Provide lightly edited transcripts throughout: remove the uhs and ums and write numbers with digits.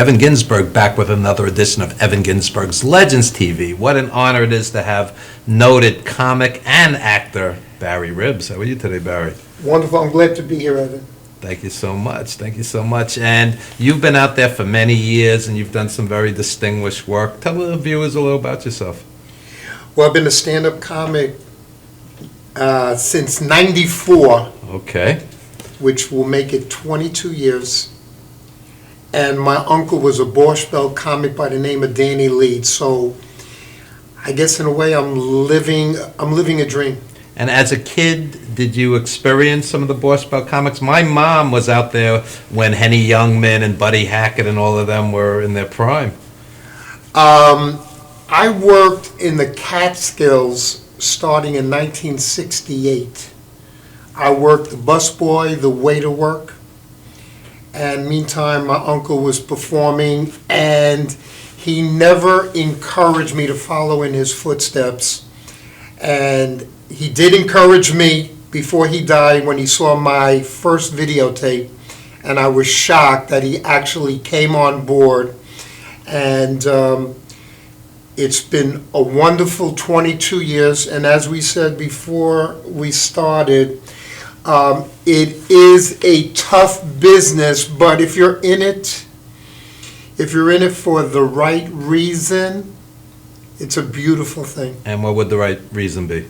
Evan Ginsberg back with another edition of Evan Ginsberg's Legends TV. What an honor it is to have noted comic and actor Barry Ribbs. How are you today, Barry? Wonderful. I'm glad to be here, Evan. Thank you so much. Thank you so much. And you've been out there for many years, and you've done some very distinguished work. Tell the viewers a little about yourself. Well, I've been a stand-up comic since '94. Okay. Which will make it 22 years. And my uncle was a Borscht Belt comic by the name of Danny Leeds. So I guess in a way I'm living a dream. And as a kid, did you experience some of the Borscht Belt comics? My mom was out there when Henny Youngman and Buddy Hackett and all of them were in their prime. I worked in the Catskills starting in 1968. I worked the busboy, the waiter work, and meantime my uncle was performing, and he never encouraged me to follow in his footsteps. And he did encourage me before he died when he saw my first videotape, and I was shocked that he actually came on board. And it's been a wonderful 22 years, and as we said before we started, it is a tough business, but if you're in it for the right reason, it's a beautiful thing. And what would the right reason be?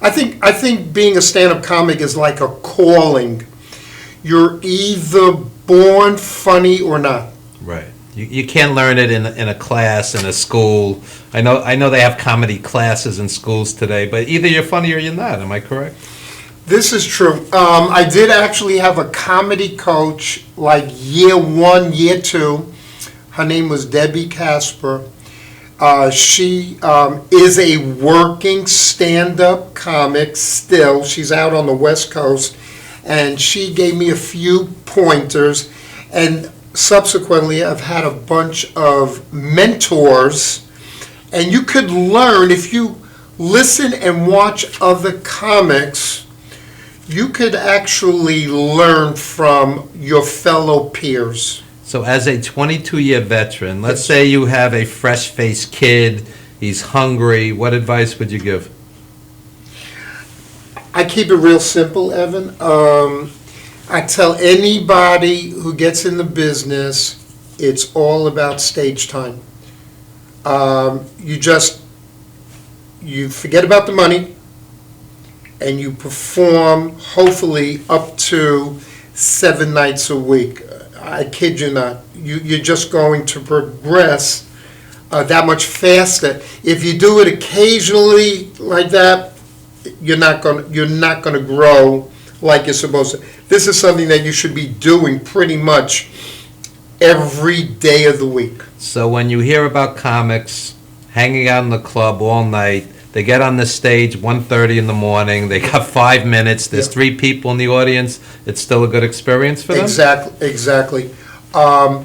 I think being a stand-up comic is like a calling. You're either born funny or not. Right. You can't learn it in a class, in a school. I know they have comedy classes in schools today, but either you're funny or you're not. Am I correct? This is true. I did actually have a comedy coach like year one, year two. Her name was Debbie Casper. She is a working stand-up comic still. She's out on the West Coast. And she gave me a few pointers. And subsequently, I've had a bunch of mentors. And you could learn, if you listen and watch other comics, you could actually learn from your fellow peers. So as a 22-year veteran, let's say you have a fresh-faced kid, he's hungry, what advice would you give? I keep it real simple, Evan. I tell anybody who gets in the business, it's all about stage time. You forget about the money, and you perform hopefully up to 7 nights a week. I kid you not. You're just going to progress that much faster. If you do it occasionally like that, you're not going to grow like you're supposed to. This is something that you should be doing pretty much every day of the week. So when you hear about comics hanging out in the club all night, they get on the stage 1:30 in the morning, they got 5 minutes, there's 3 people in the audience, it's still a good experience for them? Exactly. I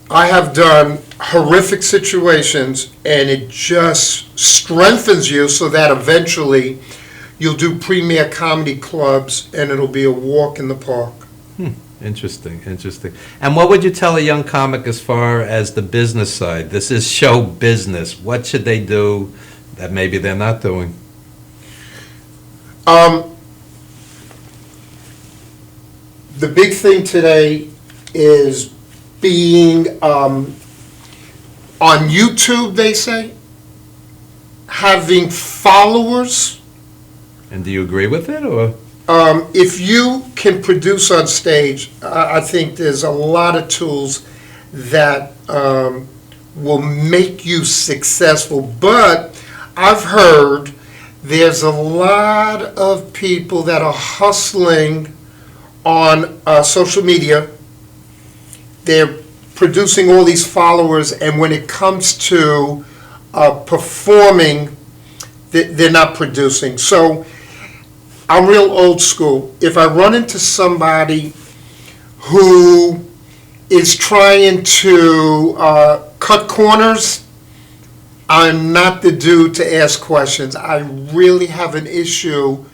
have done horrific situations, and it just strengthens you so that eventually you'll do premier comedy clubs, and it'll be a walk in the park. Interesting. And what would you tell a young comic as far as the business side? This is show business. What should they do that maybe they're not doing? The big thing today is being on YouTube, they say, having followers. And do you agree with it, or? If you can produce on stage, I think there's a lot of tools that will make you successful. But I've heard there's a lot of people that are hustling on social media. They're producing all these followers, and when it comes to performing, they're not producing. So I'm real old school. If I run into somebody who is trying to cut corners, I'm not the dude to ask questions. I really have an issue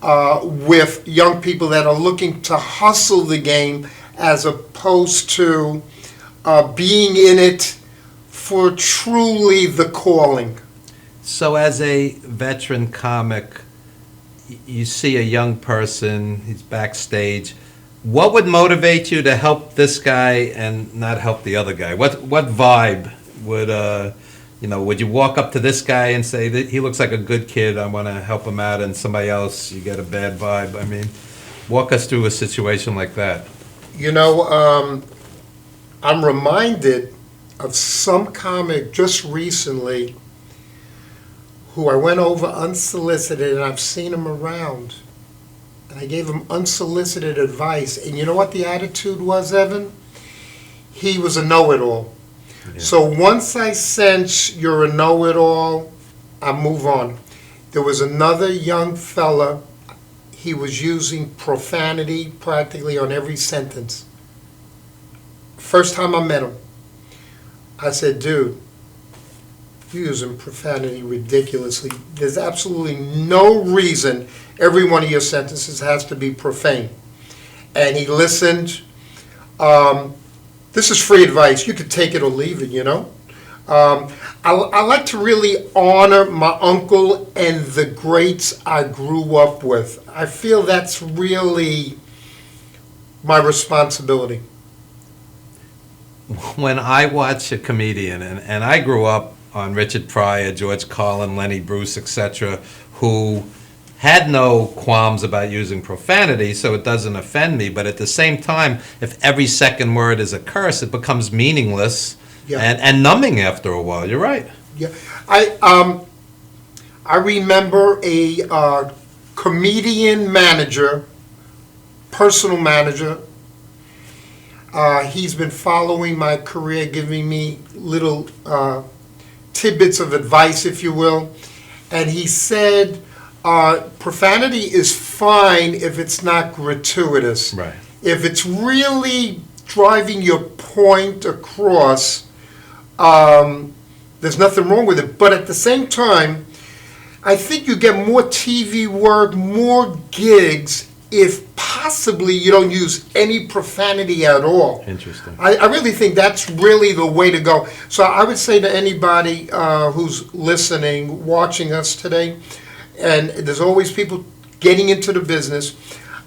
with young people that are looking to hustle the game as opposed to being in it for truly the calling. So as a veteran comic, you see a young person, he's backstage. What would motivate you to help this guy and not help the other guy? What vibe would, would you walk up to this guy and say, that he looks like a good kid, I want to help him out, and somebody else, you get a bad vibe? I mean, walk us through a situation like that. I'm reminded of some comic just recently who I went over unsolicited, and I've seen him around. And I gave him unsolicited advice. And you know what the attitude was, Evan? He was a know-it-all. Yeah. So once I sense you're a know-it-all, I move on. There was another young fella, he was using profanity practically on every sentence. First time I met him, I said, dude, you're using profanity ridiculously. There's absolutely no reason every one of your sentences has to be profane. And he listened. This is free advice. You could take it or leave it, I like to really honor my uncle and the greats I grew up with. I feel that's really my responsibility. When I watch a comedian, and I grew up on Richard Pryor, George Carlin, Lenny Bruce, etc., who had no qualms about using profanity, so it doesn't offend me. But at the same time, if every second word is a curse, it becomes meaningless and numbing after a while. You're right. Yeah, I remember a comedian manager, personal manager. He's been following my career, giving me little tidbits of advice, if you will. And he said, profanity is fine if it's not gratuitous. Right. If it's really driving your point across, there's nothing wrong with it. But at the same time, I think you get more TV work, more gigs, if possibly you don't use any profanity at all. Interesting. I really think that's really the way to go. So I would say to anybody who's listening, watching us today, and there's always people getting into the business,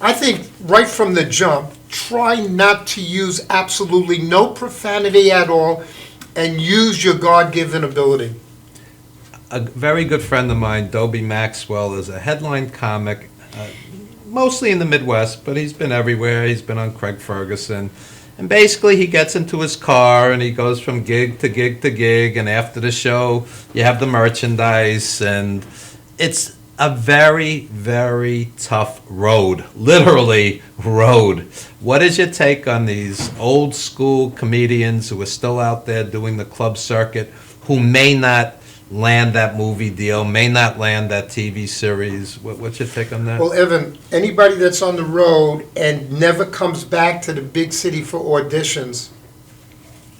I think right from the jump, try not to use absolutely no profanity at all and use your God-given ability. A very good friend of mine, Dobie Maxwell, is a headline comic, mostly in the Midwest, but he's been everywhere. He's been on Craig Ferguson. And basically he gets into his car and he goes from gig to gig to gig, and after the show you have the merchandise, and it's a very, very tough road, literally road. What is your take on these old school comedians who are still out there doing the club circuit, who may not land that movie deal, may not land that TV series? What's your take on that? Well, Evan, anybody that's on the road and never comes back to the big city for auditions,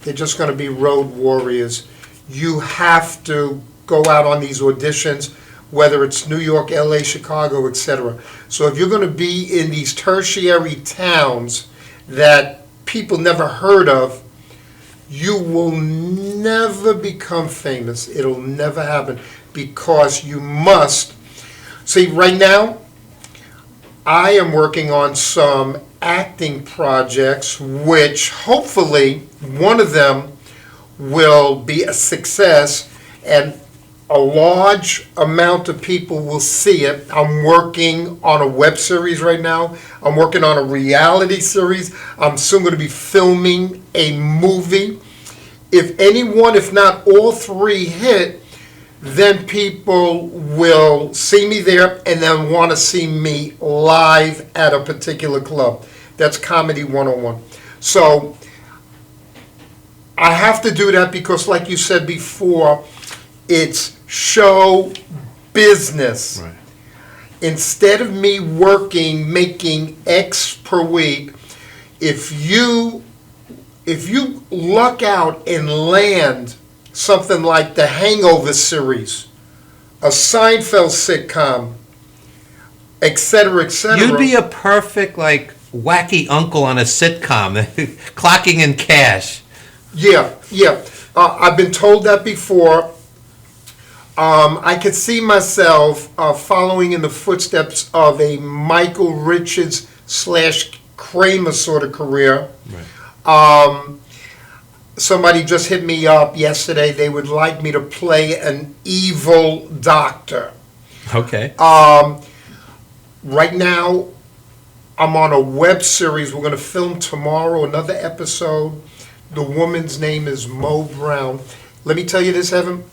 they're just going to be road warriors. You have to go out on these auditions, whether it's New York, LA, Chicago, etc. So if you're going to be in these tertiary towns that people never heard of, you will never become famous. It'll never happen, because you must. See, right now, I am working on some acting projects, which hopefully one of them will be a success and a large amount of people will see it. I'm working on a web series right now. I'm working on a reality series. I'm soon going to be filming a movie. If anyone, if not all three hit, then people will see me there and then want to see me live at a particular club. That's Comedy 101. So I have to do that because, like you said before, it's show business. Right. Instead of me working, making X per week, if you luck out and land something like the Hangover series, a Seinfeld sitcom, etc., etc. You'd be a perfect wacky uncle on a sitcom, clocking in cash. Yeah, yeah. I've been told that before. I could see myself following in the footsteps of a Michael Richards / Kramer sort of career. Right. Somebody just hit me up yesterday. They would like me to play an evil doctor. Okay. Right now, I'm on a web series. We're going to film tomorrow another episode. The woman's name is Mo Brown. Let me tell you this, Evan.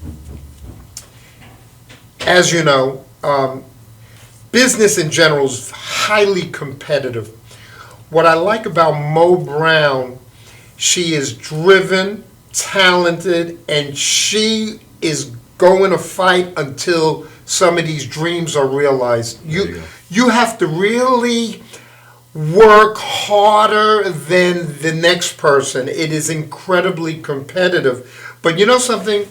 As you know, business in general is highly competitive. What I like about Mo Brown, she is driven, talented, and she is going to fight until some of these dreams are realized. You have to really work harder than the next person. It is incredibly competitive. But you know something?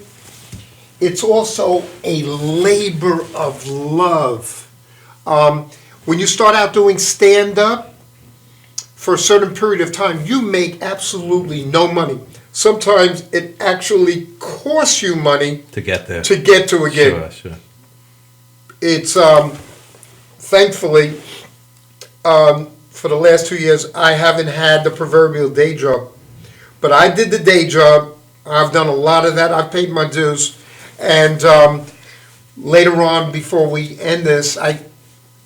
It's also a labor of love. When you start out doing stand-up, for a certain period of time, you make absolutely no money. Sometimes it actually costs you money To get there. to get to a gig. Sure, sure. It's, thankfully, for the last 2 years, I haven't had the proverbial day job. But I did the day job. I've done a lot of that. I've paid my dues. And later on, before we end this,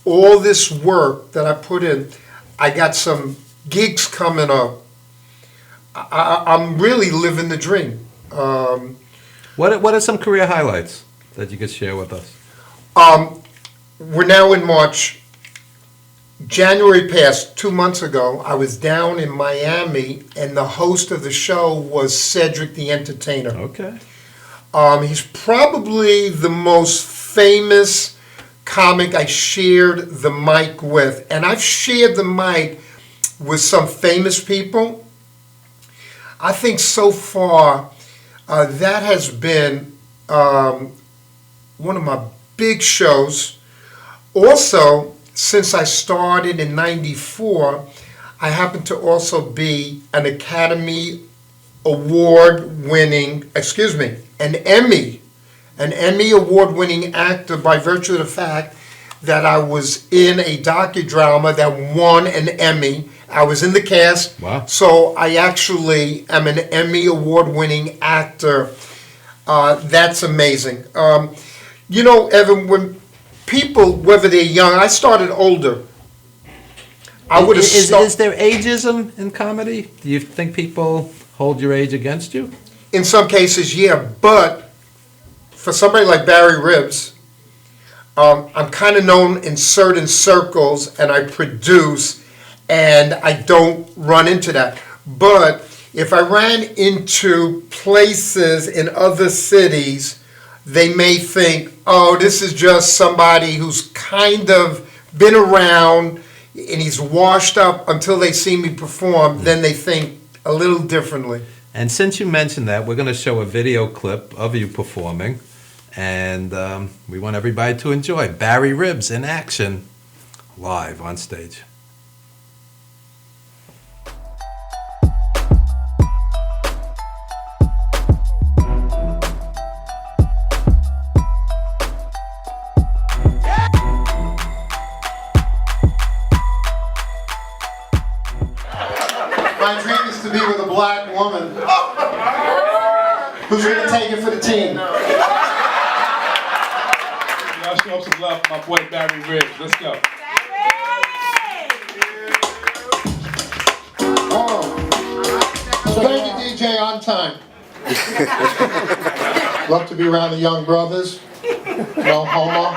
all this work that I put in, I got some gigs coming up. I'm really living the dream. What are some career highlights that you could share with us? We're now in March. January passed 2 months ago. I was down in Miami, and the host of the show was Cedric the Entertainer. Okay. He's probably the most famous comic I shared the mic with. And I've shared the mic with some famous people. I think so far that has been one of my big shows. Also, since I started in '94, I happen to also be an Academy Award-winning, an Emmy Award-winning actor by virtue of the fact that I was in a docudrama that won an Emmy. I was in the cast. Wow. So I actually am an Emmy Award-winning actor. That's amazing. You know, Evan, when people, whether they're young, I started older. I would have Is there ageism in comedy? Do you think people hold your age against you? In some cases, yeah, but for somebody like Barry Ribs, I'm kind of known in certain circles, and I produce, and I don't run into that. But if I ran into places in other cities, they may think, oh, this is just somebody who's kind of been around, and he's washed up until they see me perform. Then they think a little differently. And since you mentioned that, we're going to show a video clip of you performing, and we want everybody to enjoy Barry Ribs in action, live on stage. My dream is to be with a black woman who's going to take it for the team. Y'all show up some love for my boy Barry Ribs. Let's go. So thank you, DJ, on time. Love to be around the young brothers. No homo.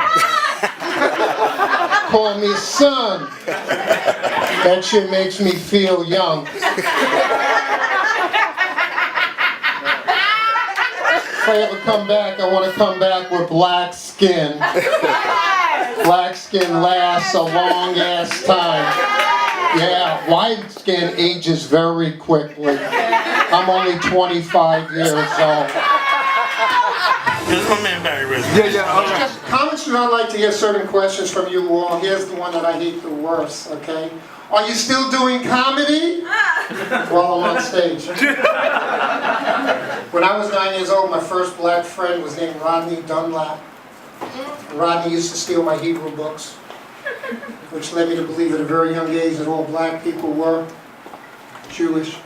Call me son. That shit makes me feel young. If I ever come back, I want to come back with black skin. Black skin lasts a long ass time. Yeah, white skin ages very quickly. I'm only 25 years old. This my man Barry Rich. Just comments do not like to hear certain questions from you all. Here's the one that I hate the worst, okay? Are you still doing comedy? While I'm on stage. When I was 9 years old, my first black friend was named Rodney Dunlap. Rodney used to steal my Hebrew books, which led me to believe at a very young age that all black people were Jewish.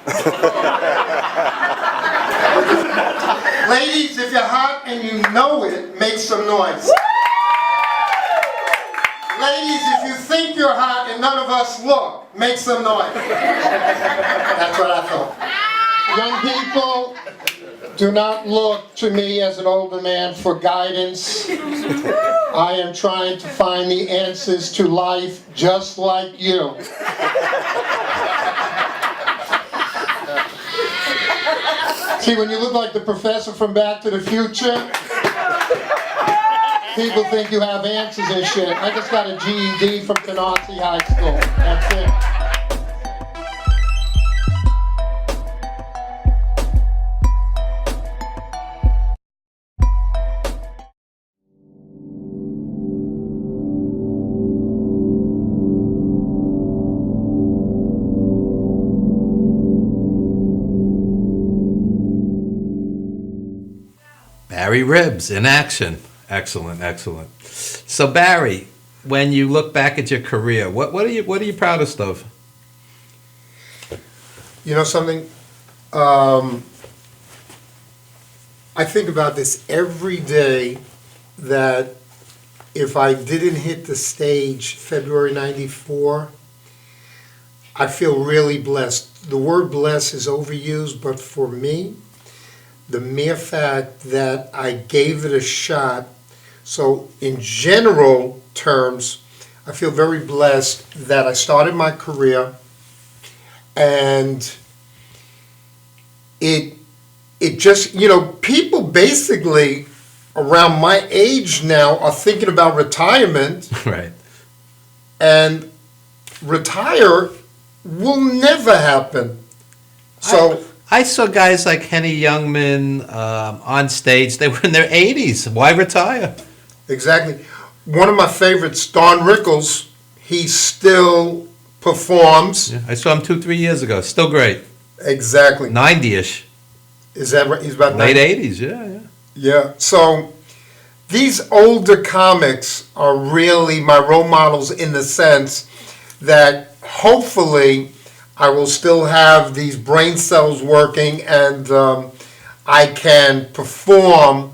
Ladies, if you're hot and you know it, make some noise. Ladies, if you think you're hot and none of us look, make some noise. That's what I thought. Young people, do not look to me as an older man for guidance. I am trying to find the answers to life just like you. See, when you look like the professor from Back to the Future, people think you have answers and shit. I just got a GED from Canarsie High School. That's it. Barry Ribs in action. Excellent, excellent. So Barry, when you look back at your career, what are you proudest of? You know something? I think about this every day, that if I didn't hit the stage February '94, I feel really blessed. The word blessed is overused, but for me, the mere fact that I gave it a shot. So in general terms, I feel very blessed that I started my career, and it just, people basically around my age now are thinking about retirement. Right. And retire will never happen. So I saw guys like Henny Youngman on stage. They were in their 80s. Why retire? exactly. One of my favorites, Don Rickles, he still performs. Yeah, I saw him 2-3 years ago. Still great. Exactly. 90-ish. Is that right? He's about Late 90. 80s, yeah. Yeah. So these older comics are really my role models, in the sense that hopefully I will still have these brain cells working, and I can perform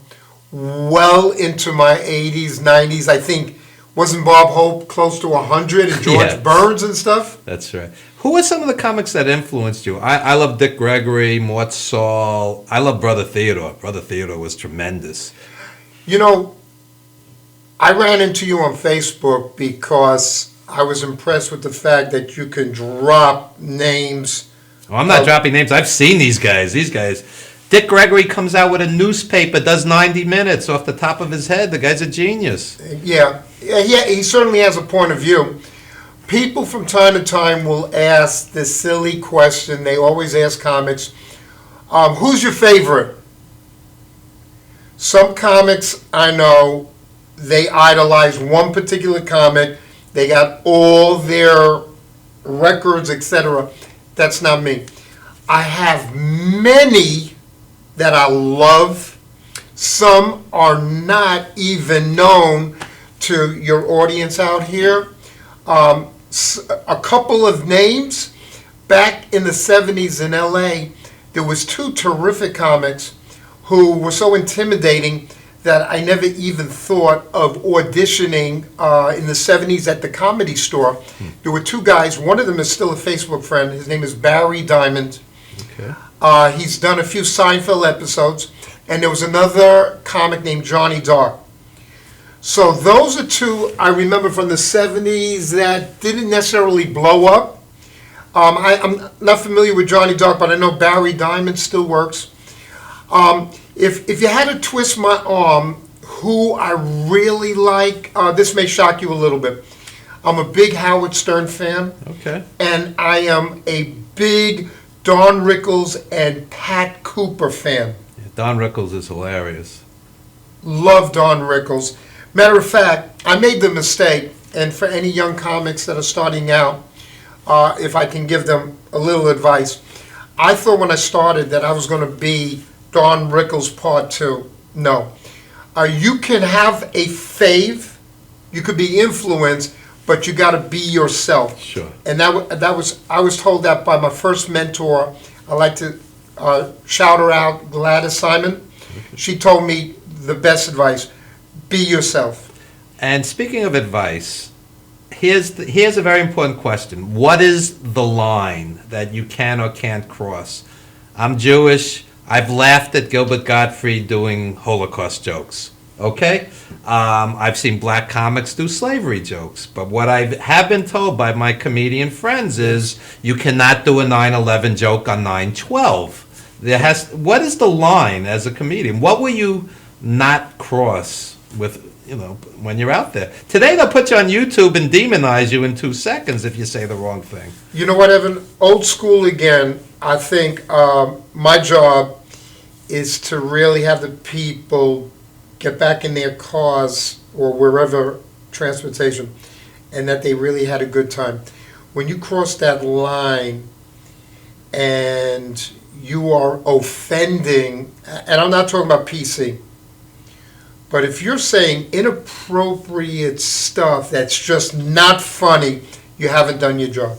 well into my 80s, 90s. I think, wasn't Bob Hope close to 100, and George Yeah. Burns and stuff? That's right. Who are some of the comics that influenced you? I love Dick Gregory, Mort Saul. I love Brother Theodore. Brother Theodore was tremendous. You know, I ran into you on Facebook because I was impressed with the fact that you can drop names. Oh, I'm not dropping names. I've seen these guys. Dick Gregory comes out with a newspaper, does 90 minutes off the top of his head. The guy's a genius. Yeah, he certainly has a point of view. People from time to time will ask this silly question. They always ask comics, who's your favorite? Some comics I know, they idolize one particular comic. They got all their records, etc. That's not me. I have many that I love. Some are not even known to your audience out here. A couple of names. Back in the 70s in LA, there was two terrific comics who were so intimidating that I never even thought of auditioning in the 70s at the Comedy Store. There were two guys. One of them is still a Facebook friend. His name is Barry Diamond. Okay. He's done a few Seinfeld episodes. And there was another comic named Johnny Dark. So those are two I remember from the 70s that didn't necessarily blow up. I'm not familiar with Johnny Dark, but I know Barry Diamond still works. If you had to twist my arm, who I really like, this may shock you a little bit. I'm a big Howard Stern fan. Okay. And I am a big Don Rickles and Pat Cooper fan. Yeah, Don Rickles is hilarious. love Don Rickles. Matter of fact, I made the mistake, and for any young comics that are starting out, if I can give them a little advice, I thought when I started that I was going to be Don Rickles Part 2. No. You can have a fave, you could be influenced, but you got to be yourself. Sure. And that was I was told that by my first mentor. I like to shout her out, Gladys Simon. She told me the best advice: be yourself. And speaking of advice, here's a very important question. What is the line that you can or can't cross? I'm Jewish. I've laughed at Gilbert Gottfried doing Holocaust jokes. Okay? I've seen black comics do slavery jokes. But what I have been told by my comedian friends is you cannot do a 9/11 joke on 9/12. What is the line as a comedian? What will you not cross with, when you're out there? Today they'll put you on YouTube and demonize you in 2 seconds if you say the wrong thing. You know what, Evan? Old school again. I think my job is to really have the people get back in their cars or wherever transportation, and that they really had a good time. When you cross that line and you are offending, and I'm not talking about PC, but if you're saying inappropriate stuff that's just not funny, you haven't done your job.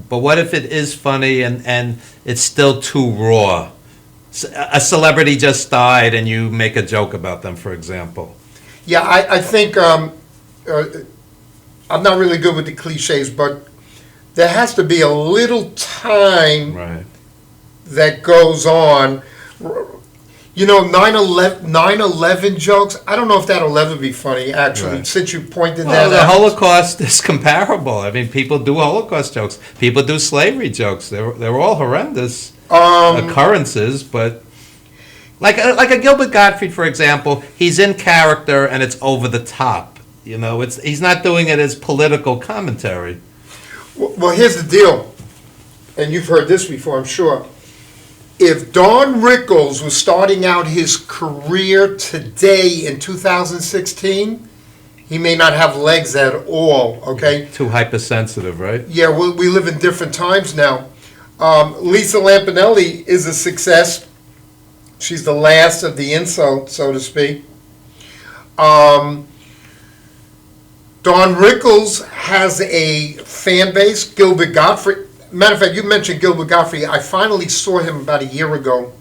But what if it is funny and it's still too raw? A celebrity just died and you make a joke about them, for example. Yeah, I think I'm not really good with the cliches, but there has to be a little time Right. that goes on. 9/11 jokes, I don't know if that'll ever be funny, actually, Right. since you pointed Well, that the out. Holocaust is comparable. I mean, people do Holocaust jokes. People do slavery jokes. They're all horrendous occurrences, but like a Gilbert Gottfried, for example, he's in character and it's over the top. He's not doing it as political commentary. Well, here's the deal, and you've heard this before, I'm sure. If Don Rickles was starting out his career today in 2016, he may not have legs at all, okay? Too hypersensitive, right? Yeah, we live in different times now. Lisa Lampanelli is a success. She's the last of the insult, so to speak. Don Rickles has a fan base. Gilbert Gottfried. Matter of fact, you mentioned Gilbert Gottfried. I finally saw him about a year ago.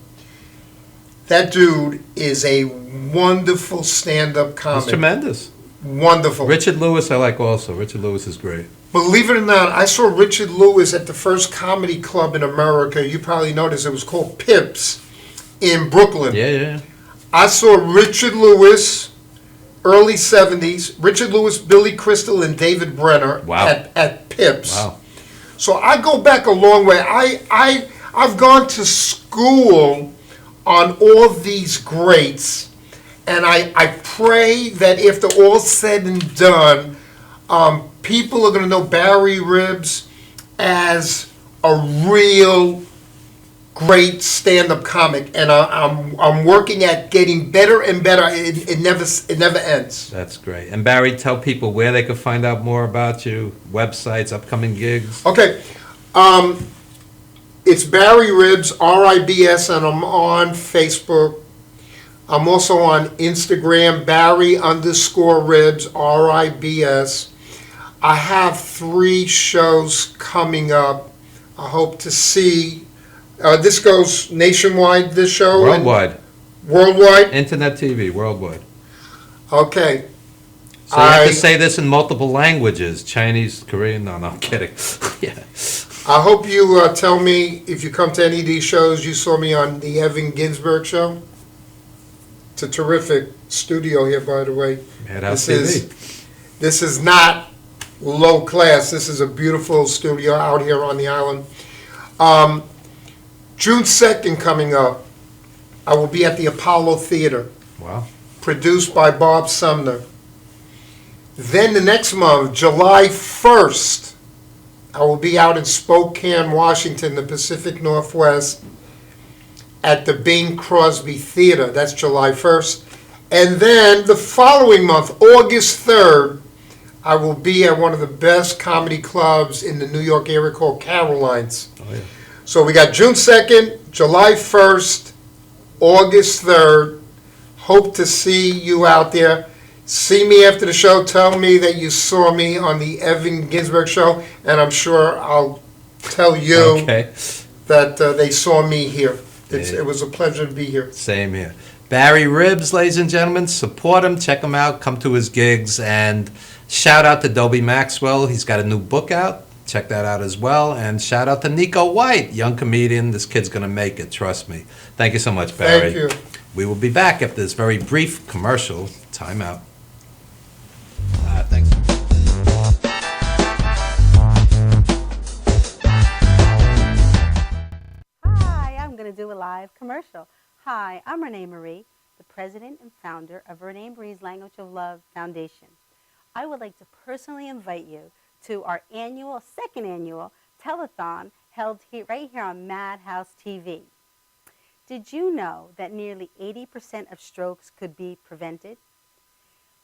That dude is a wonderful stand-up comic. It's tremendous. Wonderful. Richard Lewis I like also. Richard Lewis is great. Believe it or not, I saw Richard Lewis at the first comedy club in America. You probably noticed it was called Pips in Brooklyn. Yeah. I saw Richard Lewis, early 70s, Richard Lewis, Billy Crystal, and David Brenner Wow. at Pips. Wow. So I go back a long way. I've gone to school on all these greats, and I pray that after all's said and done, people are going to know Barry Ribs as a real great stand-up comic, and I'm working at getting better and better. It never ends. That's great. And Barry, tell people where they can find out more about you, websites, upcoming gigs. Okay, it's Barry Ribs, RIBS, and I'm on Facebook. I'm also on Instagram, Barry_Ribs, RIBS. I have 3 shows coming up. I hope to see. This goes nationwide, this show? Worldwide. Worldwide? Internet TV, worldwide. Okay. So you have to say this in multiple languages. Chinese, Korean, no, I'm kidding. Yeah. I hope you tell me if you come to any of these shows. You saw me on the Evan Ginsberg show. It's a terrific studio here, by the way. Madhouse TV. This is not low class. This is a beautiful studio out here on the island. June 2nd coming up, I will be at the Apollo Theater. Wow. Produced by Bob Sumner. Then the next month, July 1st, I will be out in Spokane, Washington, the Pacific Northwest, at the Bing Crosby Theater. That's July 1st. And then the following month, August 3rd, I will be at one of the best comedy clubs in the New York area called Caroline's. Oh, yeah. So we got June 2nd, July 1st, August 3rd. Hope to see you out there. See me after the show. Tell me that you saw me on the Evan Ginsberg show, and I'm sure I'll tell you Okay. that they saw me here. Yeah. It was a pleasure to be here. Same here. Barry Ribs, ladies and gentlemen, support him, check him out, come to his gigs, and shout out to Dobie Maxwell. He's got a new book out. Check that out as well. And shout out to Nico White, young comedian. This kid's going to make it, trust me. Thank you so much, Barry. Thank you. We will be back after this very brief commercial timeout. Thanks. Hi, I'm going to do a live commercial. Hi, I'm Renee Marie, the president and founder of Renee Marie's Language of Love Foundation. I would like to personally invite you to our second annual telethon held right here on Madhousetv. Did you know that nearly 80% of strokes could be prevented?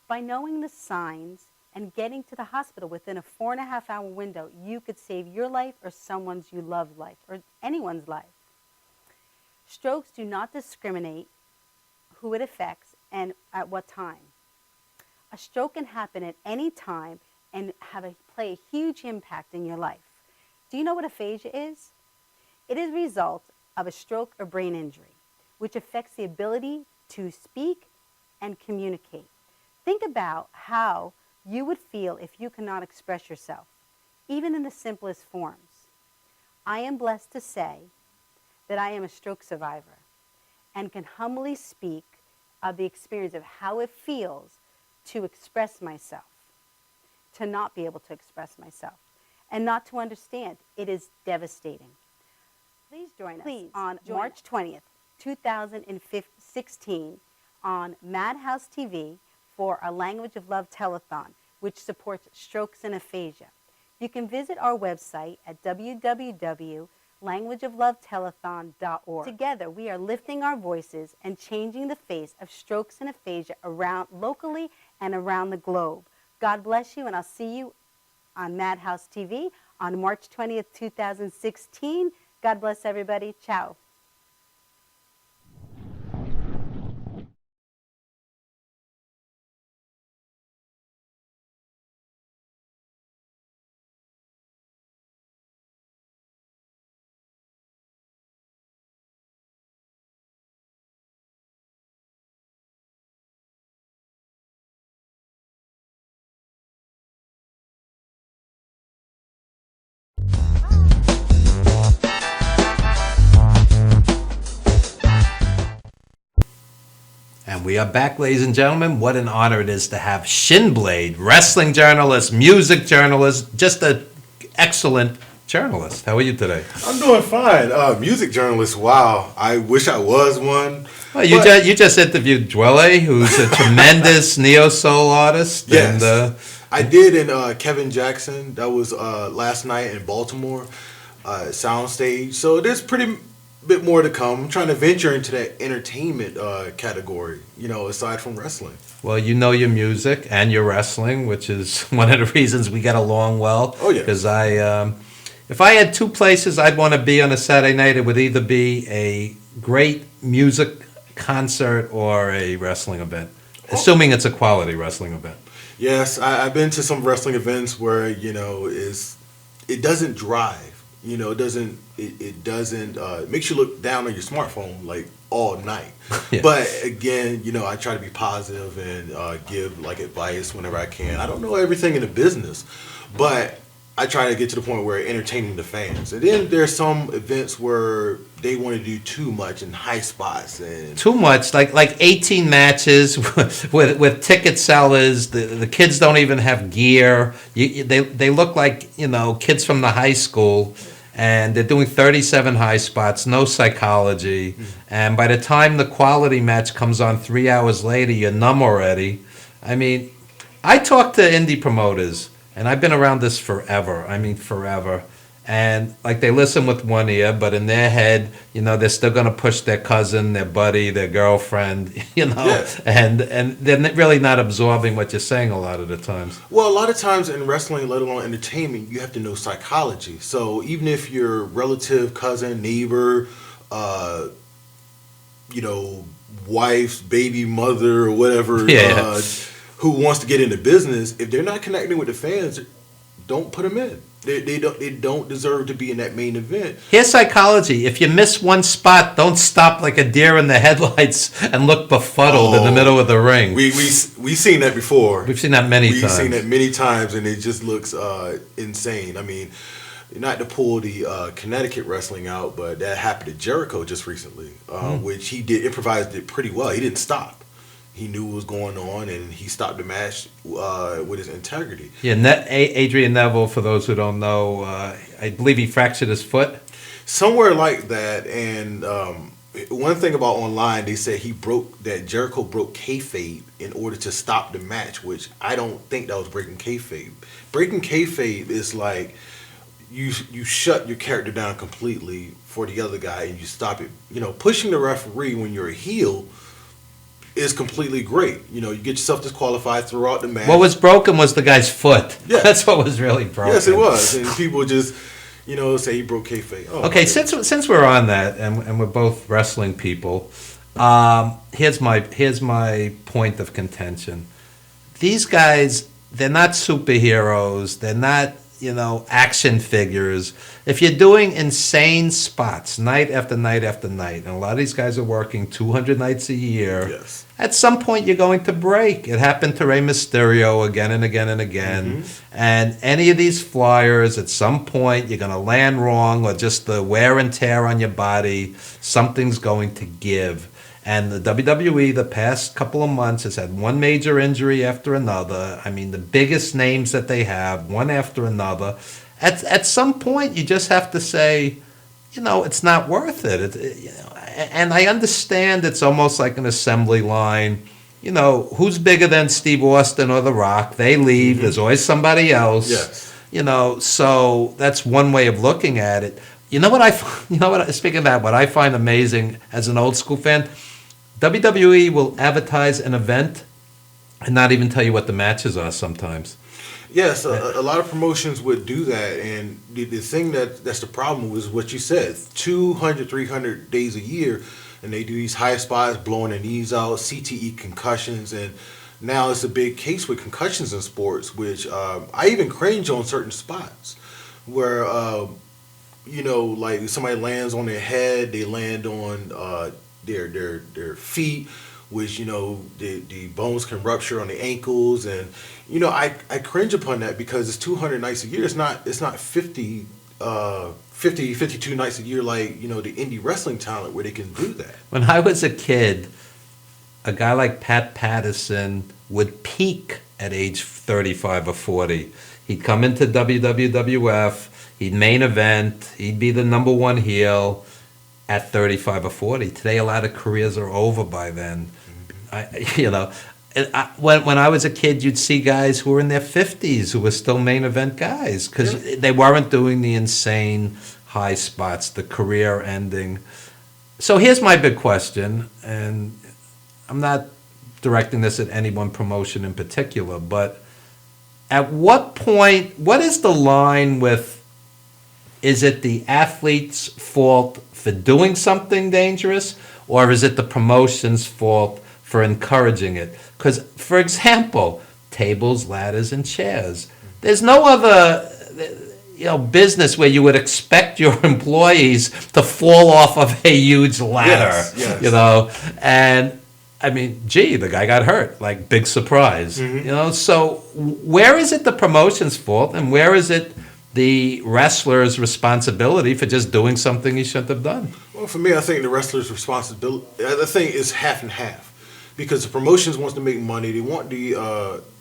By knowing the signs and getting to the hospital within a 4.5-hour window, you could save your life or someone's you love life or anyone's life. Strokes do not discriminate who it affects and at what time. A stroke can happen at any time and play a huge impact in your life. Do you know what aphasia is? It is a result of a stroke or brain injury, which affects the ability to speak and communicate. Think about how you would feel if you cannot express yourself, even in the simplest forms. I am blessed to say that I am a stroke survivor and can humbly speak of the experience of how it feels to express myself, to not be able to express myself, and not to understand. It is devastating. Please join us on March 20th, 2016 on Madhousetv for a Language of Love telethon, which supports strokes and aphasia. You can visit our website at www.languageoflovetelethon.org. Together, we are lifting our voices and changing the face of strokes and aphasia locally and around the globe. God bless you, and I'll see you on Madhousetv on March 20th, 2016. God bless everybody. Ciao. And we are back, ladies and gentlemen. What an honor it is to have Shinblade, wrestling journalist, music journalist, just an excellent journalist. How are you today? I'm doing fine. Music journalist, wow. I wish I was one. Well, you just interviewed Dwelle, who's a tremendous neo-soul artist. Yes. And, I did in Kevin Jackson. That was last night in Baltimore, Soundstage. So there's pretty bit more to come. I'm trying to venture into that entertainment category, aside from wrestling. well, you know your music and your wrestling, which is one of the reasons we get along well. Oh, yeah. Because if I had two places I'd want to be on a Saturday night, it would either be a great music concert or a wrestling event, assuming it's a quality wrestling event. Yes, I've been to some wrestling events where, it doesn't drive. It doesn't, it makes you look down on your smartphone like all night. Yeah. But again, I try to be positive and give advice whenever I can. I don't know everything in the business, but I try to get to the point where entertaining the fans. And then there's some events where they want to do too much in high spots and Too much, like 18 matches with ticket sellers. The kids don't even have gear. They look like kids from the high school, and they're doing 37 high spots, no psychology. And by the time the quality match comes on 3 hours later, you're numb already. I mean, I talk to indie promoters, and I've been around this forever. I mean, forever. and like they listen with one ear, but in their head, they're still going to push their cousin, their buddy, their girlfriend, Yeah. and they're really not absorbing what you're saying a lot of the times. Well, a lot of times in wrestling, let alone entertainment, you have to know psychology. So even if your relative, cousin, neighbor, wife's baby mother or whatever, Yeah. who wants to get into business, if they're not connecting with the fans, don't put them in. They don't deserve to be in that main event. Here's psychology. If you miss one spot, don't stop like a deer in the headlights and look befuddled in the middle of the ring. We've seen that before. We've seen that many times. We've seen that many times, and it just looks insane. I mean, not to pull the Connecticut wrestling out, but that happened to Jericho just recently, which he improvised it pretty well. He didn't stop. He knew what was going on, and he stopped the match with his integrity. Yeah, Adrian Neville, for those who don't know, I believe he fractured his foot. Somewhere like that, and one thing about online, they said Jericho broke kayfabe in order to stop the match, which I don't think that was breaking kayfabe. Breaking kayfabe is like you shut your character down completely for the other guy, and you stop it. Pushing the referee when you're a heel is completely great. You get yourself disqualified throughout the match. What was broken was the guy's foot. Yeah. That's what was really broken. Yes, it was. And people just, say he broke kayfabe. Oh, okay, since we're on that, and we're both wrestling people, here's my point of contention. These guys, they're not superheroes. They're not action figures. If you're doing insane spots night after night after night, and a lot of these guys are working 200 nights a year, yes. At some point you're going to break. It happened to Rey Mysterio again and again and again. Mm-hmm. And any of these flyers, at some point you're going to land wrong, or just the wear and tear on your body, something's going to give. And the WWE, the past couple of months, has had one major injury after another. I mean, the biggest names that they have, one after another. At some point, you just have to say, it's not worth it. And I understand it's almost like an assembly line. Who's bigger than Steve Austin or The Rock? They leave. Mm-hmm. There's always somebody else. Yes. So that's one way of looking at it. Speaking of that, what I find amazing as an old school fan, WWE will advertise an event and not even tell you what the matches are sometimes. Yes, a lot of promotions would do that, and the thing that's the problem was what you said, 200, 300 days a year, and they do these high spots, blowing their knees out, CTE concussions, and now it's a big case with concussions in sports, which I even cringe on certain spots where, like somebody lands on their head, they land on their feet, which the bones can rupture on the ankles, and I cringe upon that because it's 200 nights a year. It's not 52 nights a year like the indie wrestling talent where they can do that. When I was a kid, a guy like Pat Patterson would peak at age 35 or 40. He'd come into WWF, he'd main event, he'd be the number one heel at 35 or 40. Today, a lot of careers are over by then. When I was a kid, you'd see guys who were in their 50s who were still main event guys because they weren't doing the insane high spots, the career ending. So here's my big question, and I'm not directing this at any one promotion in particular, but at what point, what is the line with, is it the athlete's fault for doing something dangerous, or is it the promotion's fault for encouraging it? Because, for example, tables, ladders, and chairs. There's no other business where you would expect your employees to fall off of a huge ladder. Yes. And I mean, the guy got hurt, like big surprise. Mm-hmm. So where is it the promotion's fault, and where is it the wrestler's responsibility for just doing something he shouldn't have done? Well, for me, I think the wrestler's responsibility, I think, is half and half. Because the promotions wants to make money, they want the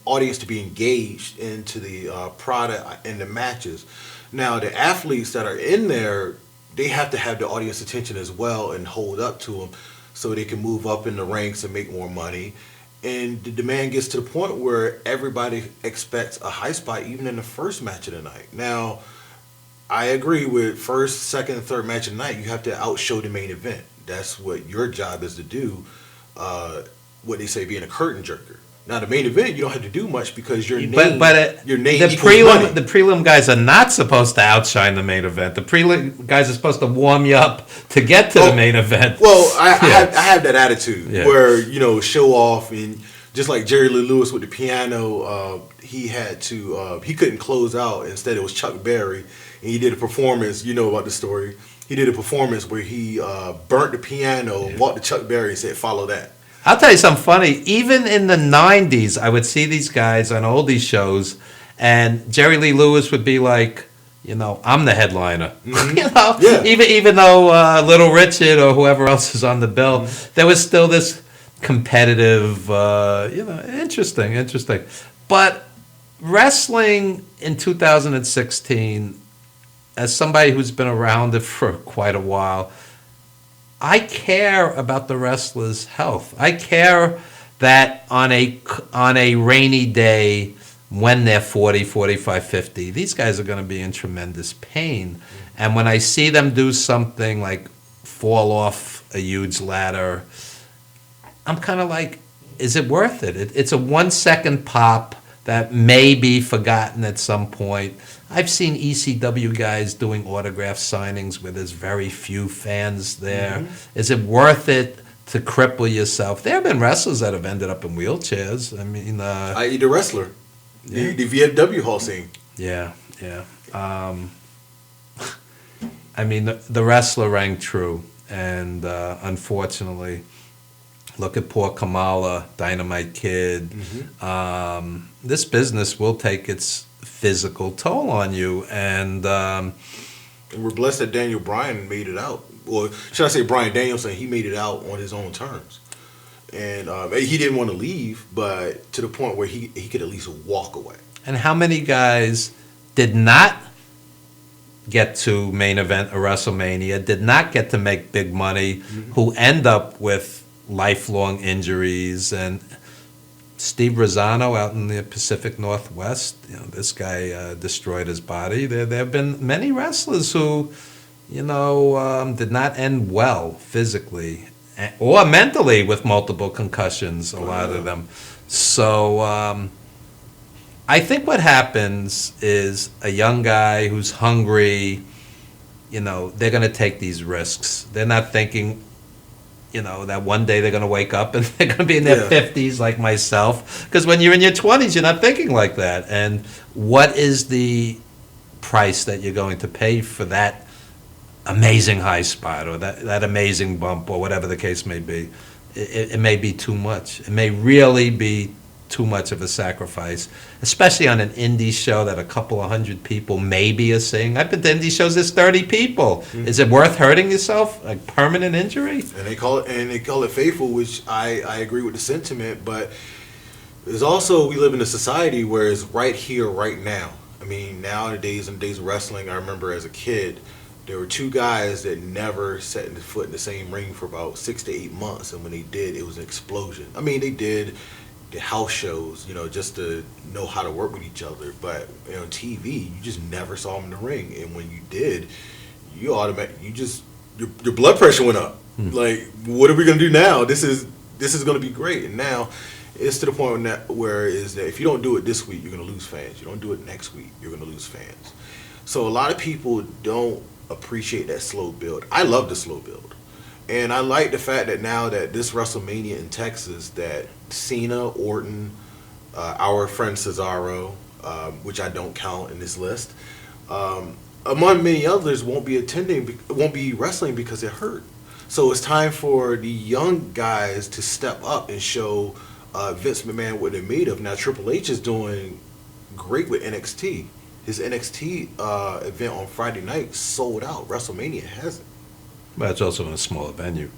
audience to be engaged into the product and the matches. Now, the athletes that are in there, they have to have the audience attention as well and hold up to them so they can move up in the ranks and make more money. And the demand gets to the point where everybody expects a high spot even in the first match of the night. Now, I agree with first, second, and third match of the night. You have to outshow the main event. That's what your job is to do. What they say, being a curtain jerker. Now the main event, you don't have to do much because your name, your name the equals money. prelim guys are not supposed to outshine the main event. The prelim guys are supposed to warm you up to get to the main event. Well, I have that attitude where show off, and just like Jerry Lee Lewis with the piano, he had to he couldn't close out. Instead, it was Chuck Berry, and he did a performance. You know about the story. He did a performance where he burnt the piano, walked to Chuck Berry, and said, "Follow that." I'll tell you something funny. Even in the 90s, I would see these guys on oldies shows, and Jerry Lee Lewis would be like, I'm the headliner. Yeah. Even though Little Richard or whoever else is on the bill, there was still this competitive, interesting. But wrestling in 2016, as somebody who's been around it for quite a while, I care about the wrestlers' health. I care that on a rainy day when they're 40, 45, 50, these guys are going to be in tremendous pain. And when I see them do something like fall off a huge ladder, I'm kind of like, is it worth it? It's a 1 second pop that may be forgotten at some point. I've seen ECW guys doing autograph signings where there's very few fans there. Mm-hmm. Is it worth it to cripple yourself? There have been wrestlers that have ended up in wheelchairs. I mean, i.e. the wrestler, the VFW Hall scene. Yeah. I mean, the wrestler rang true, and unfortunately, look at poor Kamala, Dynamite Kid. Mm-hmm. This business will take its physical toll on you, and we're blessed that Daniel Bryan made it out. Or should I say Bryan Danielson? He made it out on his own terms, and he didn't want to leave, but to the point where he could at least walk away. And how many guys did not get to main event a WrestleMania, did not get to make big money, mm-hmm. who end up with lifelong injuries? And Steve Rosano out in the Pacific Northwest, this guy destroyed his body. There have been many wrestlers who, did not end well physically or mentally with multiple concussions, a lot of them. So I think what happens is a young guy who's hungry, they're going to take these risks. They're not thinking, that one day they're going to wake up and they're going to be in their 50s like myself. Because when you're in your 20s, you're not thinking like that. And what is the price that you're going to pay for that amazing high spot or that amazing bump or whatever the case may be? It may be too much. It may really be too much of a sacrifice, especially on an indie show that a couple of hundred people maybe are seeing. I've been to indie shows, there's 30 people. Mm-hmm. Is it worth hurting yourself? Like permanent injury? And they call it faithful, which I agree with the sentiment, but there's also, we live in a society where it's right here, right now. I mean, nowadays, in the days of wrestling, I remember as a kid, there were two guys that never set foot in the same ring for about 6 to 8 months, and when they did, it was an explosion. I mean, they did the house shows, just to know how to work with each other. But on TV, you just never saw them in the ring. And when you did, your blood pressure went up. Like, what are we gonna do now? This is gonna be great. And now it's to the point where is that if you don't do it this week, you're gonna lose fans. You don't do it next week, you're gonna lose fans. So a lot of people don't appreciate that slow build. I love the slow build. And I like the fact that now that this WrestleMania in Texas, that Cena, Orton, our friend Cesaro, which I don't count in this list, among many others, won't be wrestling because they're hurt. So it's time for the young guys to step up and show Vince McMahon what they're made of. Now Triple H is doing great with NXT. His NXT event on Friday night sold out. WrestleMania hasn't. But it's also in a smaller venue.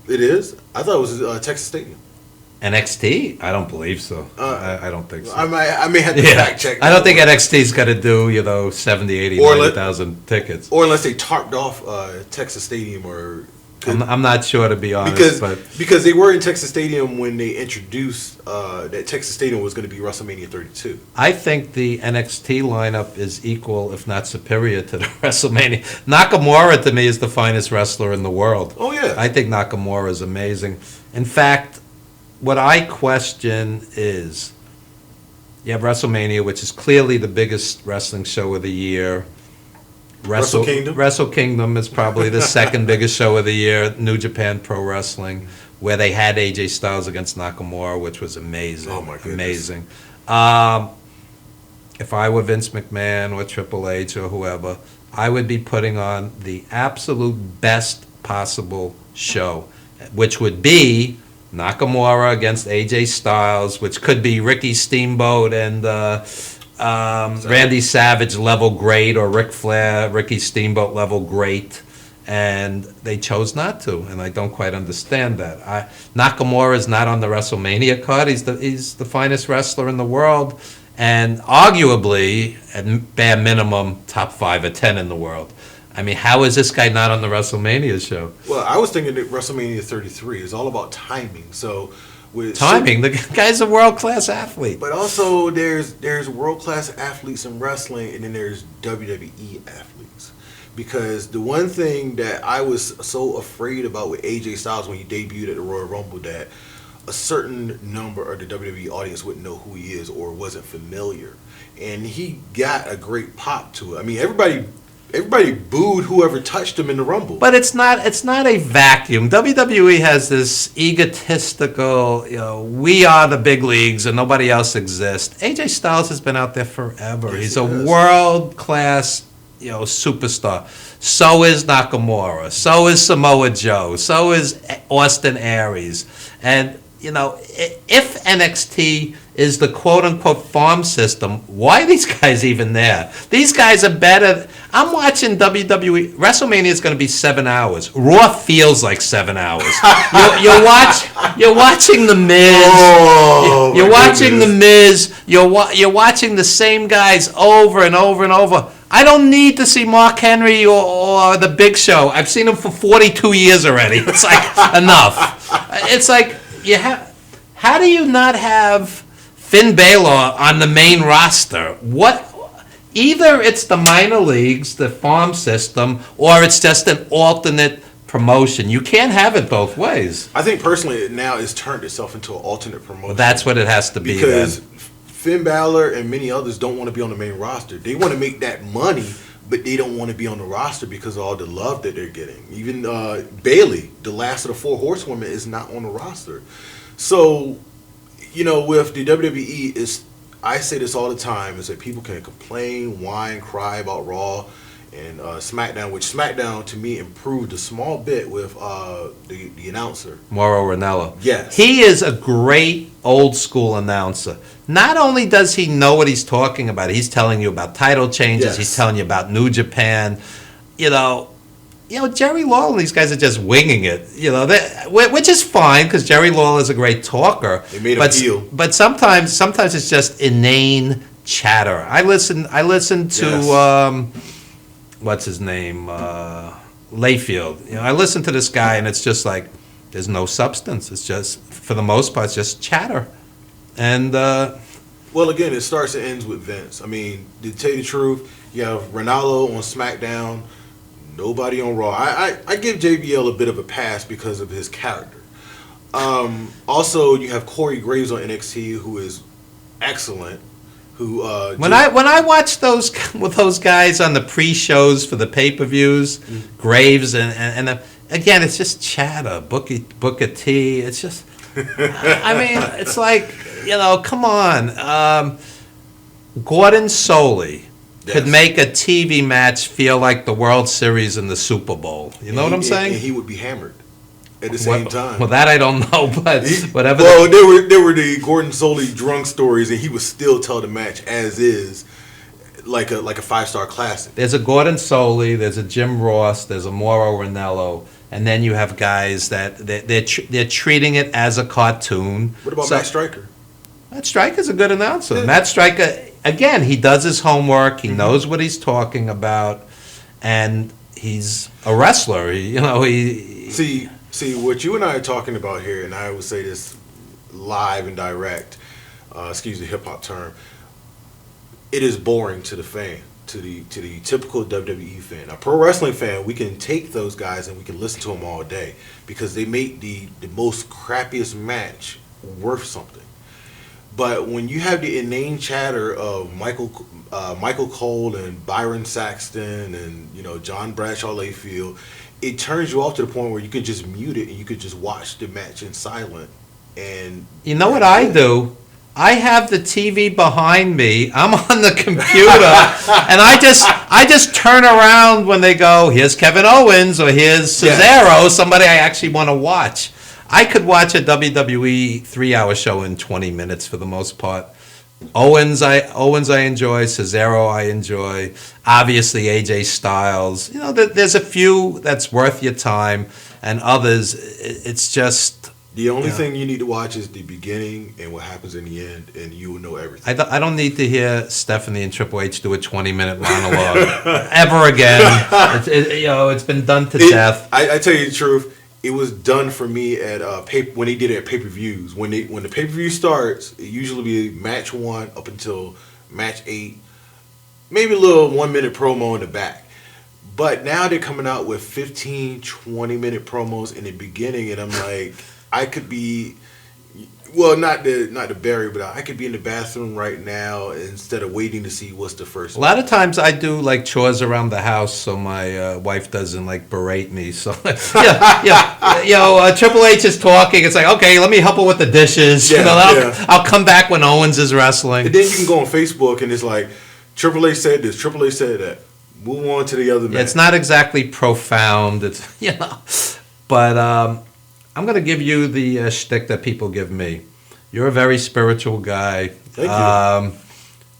It is? I thought it was Texas Stadium. NXT? I don't believe so. I don't think so. I may have to fact check. I don't think NXT's got to do, 70, 80, 90,000 tickets. Or unless they tarped off Texas Stadium or I'm not sure, to be honest, Because but because they were in Texas Stadium when they introduced that Texas Stadium was going to be WrestleMania 32. I think the NXT lineup is equal, if not superior, to the WrestleMania. Nakamura, to me, is the finest wrestler in the world. Oh yeah. I think Nakamura is amazing. In fact, what I question is, you have WrestleMania, which is clearly the biggest wrestling show of the year. Wrestle Kingdom? Wrestle Kingdom is probably the second biggest show of the year. New Japan Pro Wrestling, where they had AJ Styles against Nakamura, which was amazing. Oh, my goodness. Amazing. If I were Vince McMahon or Triple H or whoever, I would be putting on the absolute best possible show, which would be Nakamura against AJ Styles, which could be Ricky Steamboat and Randy Savage level great, or Ric Flair, Ricky Steamboat level great, and they chose not to, and I don't quite understand that. Nakamura is not on the WrestleMania card. He's the finest wrestler in the world, and arguably, at bare minimum, top 5 or 10 in the world. I mean, how is this guy not on the WrestleMania show? Well, I was thinking that WrestleMania 33 is all about timing. So with Timing. The guy's a world-class athlete. But also, there's world-class athletes in wrestling, and then there's WWE athletes. Because the one thing that I was so afraid about with AJ Styles when he debuted at the Royal Rumble, that a certain number of the WWE audience wouldn't know who he is or wasn't familiar. And he got a great pop to it. I mean, everybody booed whoever touched him in the Rumble. But it's not a vacuum. WWE has this egotistical, we are the big leagues and nobody else exists. AJ Styles has been out there forever. Yes, He's he a has. World-class, superstar. So is Nakamura. So is Samoa Joe. So is Austin Aries. And, if NXT is the quote-unquote farm system, why are these guys even there? These guys are better. I'm watching WWE. WrestleMania is going to be 7 hours. Raw feels like 7 hours. You're watching The Miz. Oh, You're my watching goodness. The Miz. You're watching the same guys over and over and over. I don't need to see Mark Henry or The Big Show. I've seen him for 42 years already. It's like enough. It's like how do you not have Finn Balor on the main roster? Either it's the minor leagues, the farm system, or it's just an alternate promotion. You can't have it both ways. I think personally, it now has turned itself into an alternate promotion. Well, that's what it has to be. Because then. Finn Balor and many others don't want to be on the main roster. They want to make that money, but they don't want to be on the roster because of all the love that they're getting. Even Bayley, the last of the 4 horsewomen, is not on the roster. So, with the WWE, I say this all the time, is that people can complain, whine, cry about Raw and SmackDown, which SmackDown, to me, improved a small bit with the announcer. Mauro Ranallo. Yes. He is a great old school announcer. Not only does he know what he's talking about, he's telling you about title changes, Yes. he's telling you about New Japan. Jerry Lawler and these guys are just winging it, which is fine because Jerry Lawler is a great talker. They made him heel. But sometimes it's just inane chatter. I listen to Yes. What's his name, Layfield. I listen to this guy and it's just like there's no substance. It's just, for the most part, it's just chatter. And Well, again, it starts and ends with Vince. I mean, to tell you the truth, you have Ronaldo on SmackDown, nobody on Raw. I give JBL a bit of a pass because of his character. Also, you have Corey Graves on NXT, who is excellent. when I watch those guys on the pre-shows for the pay-per-views, Graves and again, it's just chatter. Booker T. It's just, I mean, it's like, come on. Gordon Soley could make a TV match feel like the World Series and the Super Bowl. You know what I'm saying? And he would be hammered at the same time. Well, that I don't know, but whatever. Well, there were the Gordon Soley drunk stories, and he would still tell the match as is, like a 5-star classic. There's a Gordon Soley, there's a Jim Ross, there's a Mauro Ranallo, and then you have guys that they're treating it as a cartoon. What about Matt Stryker? Matt Stryker's a good announcer. Yeah. Matt Stryker, again, he does his homework. He knows what he's talking about, and he's a wrestler. He See what you and I are talking about here, and I would say this live and direct. Excuse the hip hop term. It is boring to the fan, to the typical WWE fan. A pro wrestling fan, we can take those guys and we can listen to them all day because they make the most crappiest match worth something. But when you have the inane chatter of Michael Cole and Byron Saxton and John Bradshaw Layfield, it turns you off to the point where you can just mute it and you could just watch the match in silent. And you know what I do? I have the TV behind me. I'm on the computer, and I just turn around when they go, here's Kevin Owens or here's Cesaro, somebody I actually want to watch. I could watch a WWE 3-hour show in 20 minutes for the most part. Owens I enjoy, Cesaro I enjoy, obviously AJ Styles. There's a few that's worth your time, and others, it's just... The only thing you need to watch is the beginning and what happens in the end, and you will know everything. I don't need to hear Stephanie and Triple H do a 20-minute monologue ever again. It's been done to death. I tell you the truth, it was done for me at when they did it at pay-per-views. When the pay-per-view starts, it usually be match 1 up until match 8, maybe a little 1-minute promo in the back. But now they're coming out with 15, 20-minute promos in the beginning, and I'm like, I could be, well, not the Barry, but I could be in the bathroom right now instead of waiting to see what's the first. A lot of times I do like chores around the house so my wife doesn't like berate me. So Triple H is talking. It's like, okay, let me help her with the dishes. I'll come back when Owens is wrestling. And then you can go on Facebook and it's like, Triple H said this, Triple H said that. Move on to the other match. It's not exactly profound. It's but. I'm going to give you the shtick that people give me. You're a very spiritual guy. Thank you.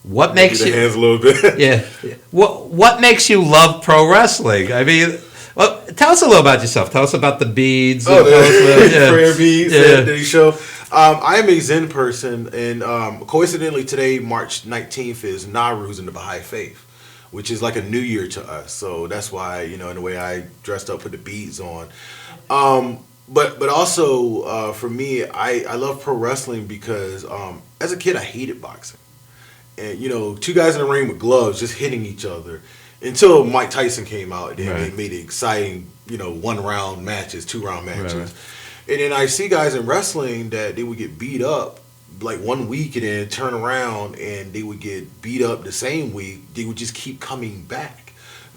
What makes you... hands a little bit. Yeah. What makes you love pro wrestling? I mean, well, tell us a little about yourself. Tell us about the beads. Oh, the prayer beads that he showed. I am a Zen person, and coincidentally today, March 19th, is Nowruz in the Baha'i faith, which is like a new year to us. So that's why, in the way I dressed up with the beads on. But also for me, I love pro wrestling because as a kid I hated boxing, and two guys in the ring with gloves just hitting each other until Mike Tyson came out and they made it exciting 1-round matches, 2-round matches, and then I see guys in wrestling that they would get beat up like 1 week and then turn around and they would get beat up the same week. They would just keep coming back,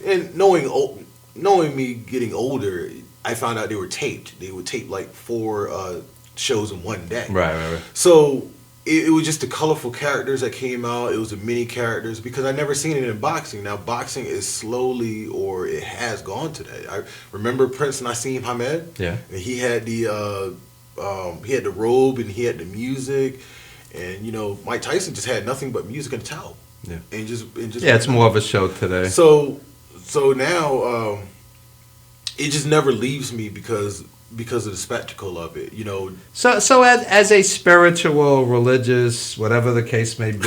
and knowing me getting older, I found out they were taped. They would tape like 4 shows in one day. Right. So it was just the colorful characters that came out. It was the mini characters because I never seen it in boxing. Now boxing is slowly, or it has gone today. I remember Prince Nassim Hamed. Yeah. And he had the robe and he had the music, and Mike Tyson just had nothing but music and a towel. Yeah. And just it's more of a show today. So now. It just never leaves me because of the spectacle of it, So as a spiritual, religious, whatever the case may be,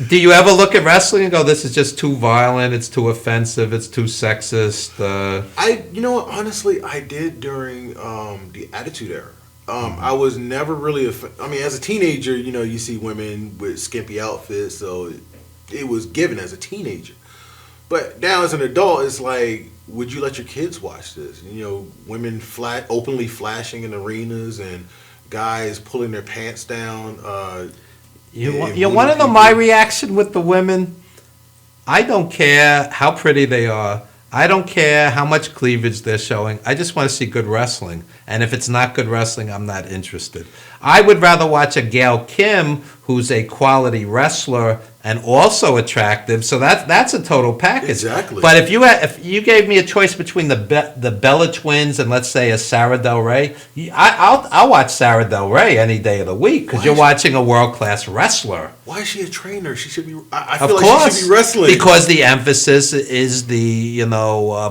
do you ever look at wrestling and go, "This is just too violent. It's too offensive. It's too sexist"? Honestly, I did during the Attitude Era. I was never really. As a teenager, you see women with skimpy outfits, so it was given as a teenager. But now as an adult, it's like, would you let your kids watch this? Women openly flashing in arenas and guys pulling their pants down. You want to know my reaction with the women? I don't care how pretty they are. I don't care how much cleavage they're showing. I just want to see good wrestling. And if it's not good wrestling, I'm not interested. I would rather watch a Gail Kim, who's a quality wrestler and also attractive. So that's a total package. Exactly. But if you gave me a choice between the Bella Twins and, let's say, a Sarah Del Rey, I'll watch Sarah Del Rey any day of the week because you're watching a world-class wrestler. Why is she a trainer? She should be. I feel like she should be wrestling. Because the emphasis is the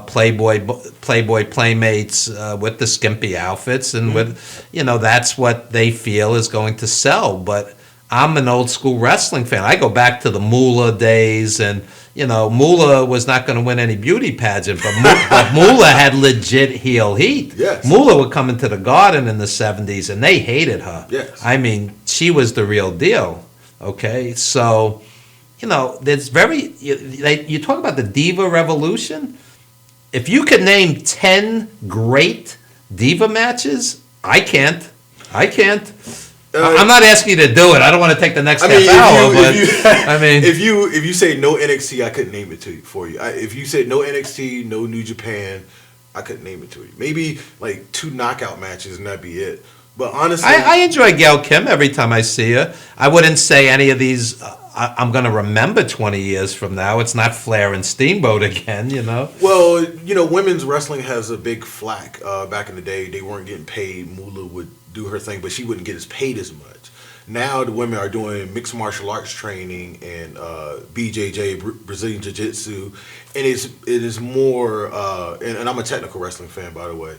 Playboy playmates with the skimpy outfits, and with that's what they feel is going to sell. But I'm an old school wrestling fan. I go back to the Moolah days, and Moolah was not going to win any beauty pageant, but Moolah had legit heel heat. Yes. Moolah would come into the Garden in the 70s, and they hated her. Yes. I mean, she was the real deal, okay? So, there's you talk about the diva revolution. If you could name 10 great diva matches, I can't. I'm not asking you to do it. I don't want to take the next half hour, if you say no NXT, I couldn't name it for you. If you said no NXT, no New Japan, I couldn't name it to you. Maybe like 2 knockout matches and that'd be it. But honestly, I enjoy Gail Kim every time I see her. I wouldn't say any of these I'm going to remember 20 years from now. It's not Flair and Steamboat again, Well, women's wrestling has a big flack. Back in the day, they weren't getting paid. Moolah would do her thing, but she wouldn't get as paid as much. Now the women are doing mixed martial arts training and BJJ, Brazilian Jiu-Jitsu, and it is more, and I'm a technical wrestling fan, by the way,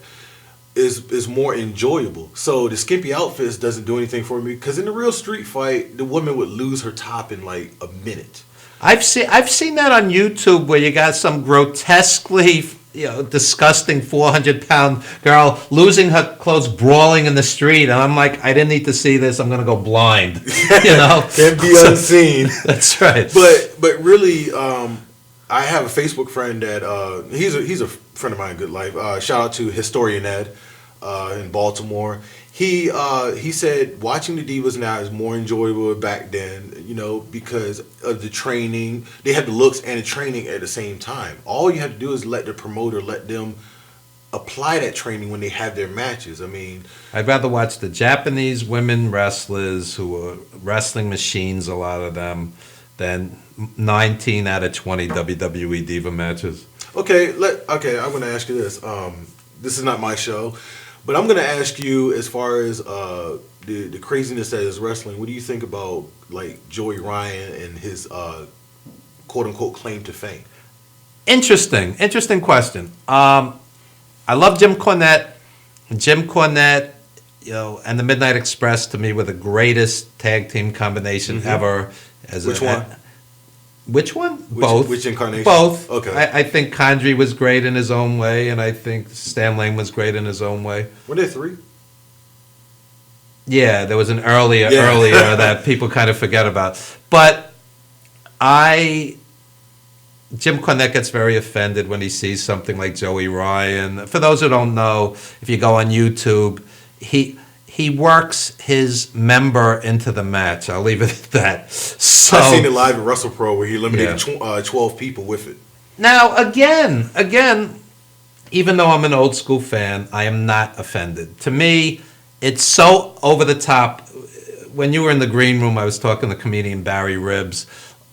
is more enjoyable. So the skimpy outfits doesn't do anything for me, because in the real street fight, the woman would lose her top in like a minute. I've seen that on YouTube where you got some grotesquely disgusting 400-pound girl losing her clothes, brawling in the street, and I'm like, I didn't need to see this. I'm gonna go blind. Can't be unseen. That's right. But really, I have a Facebook friend that he's a friend of mine in good life. Shout out to Historian Ed in Baltimore. He said watching the Divas now is more enjoyable than back then, because of the training. They have the looks and the training at the same time. All you have to do is let the promoter let them apply that training when they have their matches. I mean, I'd rather watch the Japanese women wrestlers who are wrestling machines, a lot of them, than 19 out of 20 WWE Diva matches. Okay, I'm going to ask you this. This is not my show, but I'm going to ask you, as far as the craziness that is wrestling, what do you think about like Joey Ryan and his quote unquote claim to fame? Interesting question. I love Jim Cornette. Jim Cornette, and the Midnight Express to me were the greatest tag team combination ever. Which one? Which one? Both. Which incarnation? Both. Okay. I think Condrey was great in his own way, and I think Stan Lane was great in his own way. Were there 3? Yeah, there was an earlier that people kind of forget about. But Jim Cornette gets very offended when he sees something like Joey Ryan. For those who don't know, if you go on YouTube, he works his member into the match. I'll leave it at that. So, I've seen it live at WrestlePro where he eliminated 12 people with it. Now, again, even though I'm an old school fan, I am not offended. To me, it's so over the top. When you were in the green room, I was talking to comedian Barry Ribbs.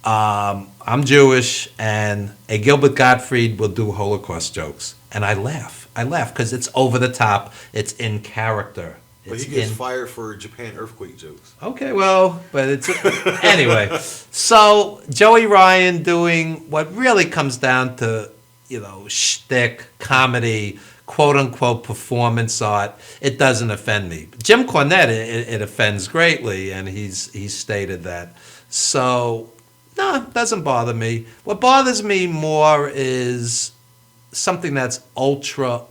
I'm Jewish, and a Gilbert Gottfried will do Holocaust jokes. And I laugh because it's over the top. It's in character. But he gets fired for Japan earthquake jokes. Okay, well, but it's anyway. So Joey Ryan doing what really comes down to, shtick, comedy, quote unquote performance art. It doesn't offend me. Jim Cornette, it offends greatly, and he's stated that. So no, it doesn't bother me. What bothers me more is something that's ultra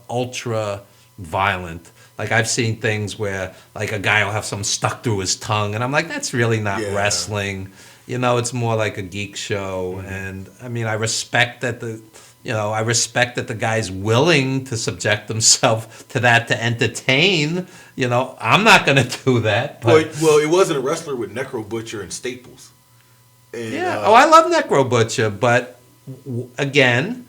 violent. Like, I've seen things where, like, a guy will have something stuck through his tongue, and I'm like, that's really not wrestling. It's more like a geek show. Mm-hmm. And, I mean, I respect that the guy's willing to subject himself to that to entertain. I'm not going to do that. But, well, it wasn't a wrestler with Necro Butcher and Staples. And, I love Necro Butcher, but, again,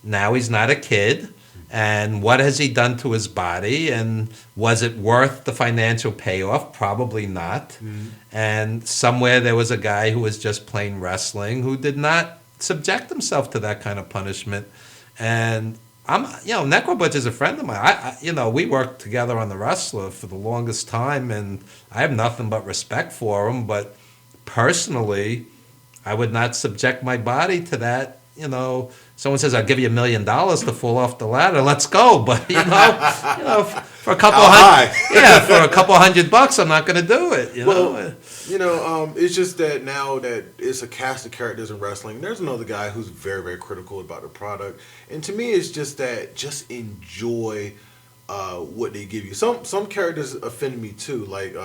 now he's not a kid. And what has he done to his body? And was it worth the financial payoff? Probably not. Mm-hmm. And somewhere there was a guy who was just plain wrestling who did not subject himself to that kind of punishment. And Necro Butcher's a friend of mine. We worked together on The Wrestler for the longest time, and I have nothing but respect for him. But personally, I would not subject my body to that someone says, I'll give you $1 million to fall off the ladder, let's go. But, for a couple for a couple $100, I'm not going to do it. Well, it's just that now that it's a cast of characters in wrestling, there's another guy who's very, very critical about the product. And to me, it's just that just enjoy what they give you. Some characters offend me too. Like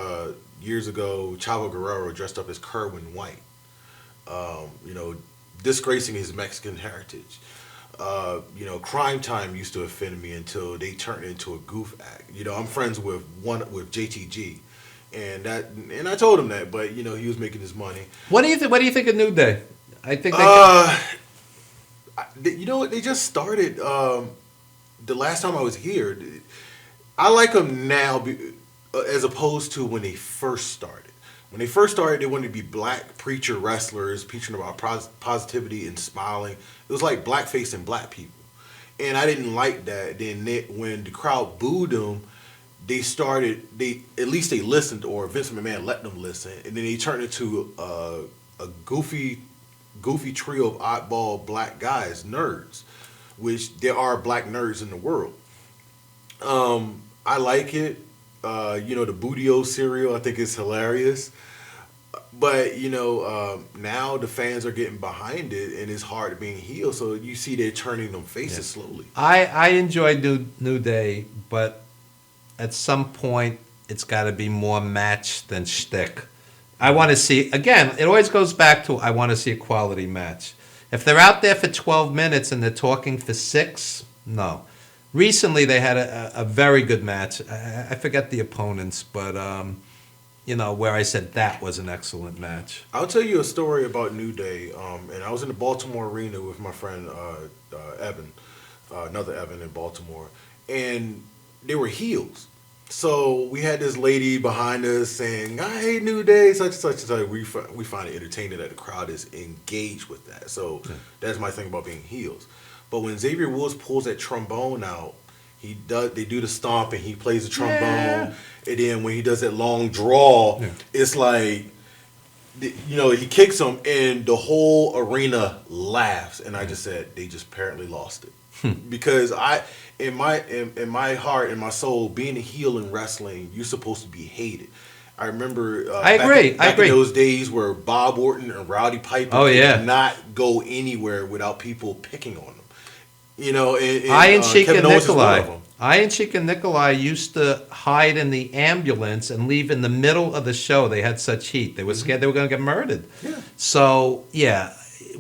years ago, Chavo Guerrero dressed up as Kerwin White, disgracing his Mexican heritage. Crime Time used to offend me until they turned it into a goof act. I'm friends with JTG, and I told him that, but he was making his money. What do you think? What do you think of New Day? I think they just started. The last time I was here, I like them now as opposed to when they first started. When they first started, they wanted to be black preacher wrestlers, preaching about positivity and smiling. It was like blackface and black people. And I didn't like that. Then when the crowd booed them, they at least they listened, or Vince McMahon let them listen. And then they turned into a goofy trio of oddball black guys, nerds, which there are black nerds in the world. I like it. The Booty-O cereal, I think, is hilarious. But, now the fans are getting behind it, and it's hard being heel. So you see they're turning them faces slowly. I enjoy New Day, but at some point, it's got to be more match than shtick. I want to see, again, it always goes back to, I want to see a quality match. If they're out there for 12 minutes and they're talking for 6, no. Recently, they had a very good match. I forget the opponents, but, where I said that was an excellent match. I'll tell you a story about New Day. And I was in the Baltimore arena with my friend Evan, another Evan in Baltimore. And they were heels. So we had this lady behind us saying, I hate New Day, such and such and such. We find it entertaining that the crowd is engaged with that. So that's my thing about being heels. But when Xavier Woods pulls that trombone out, they do the stomp and he plays the trombone. Yeah. And then when he does that long draw, it's like, he kicks him and the whole arena laughs. And I just said, they just apparently lost it. Because in my heart, in my soul, being a heel in wrestling, you're supposed to be hated. I remember I agree. Back in those days where Bob Orton and Rowdy Piper could not go anywhere without people picking on them. Iron Sheik and Nikolai used to hide in the ambulance and leave in the middle of the show. They had such heat. They were scared they were going to get murdered. Yeah. So,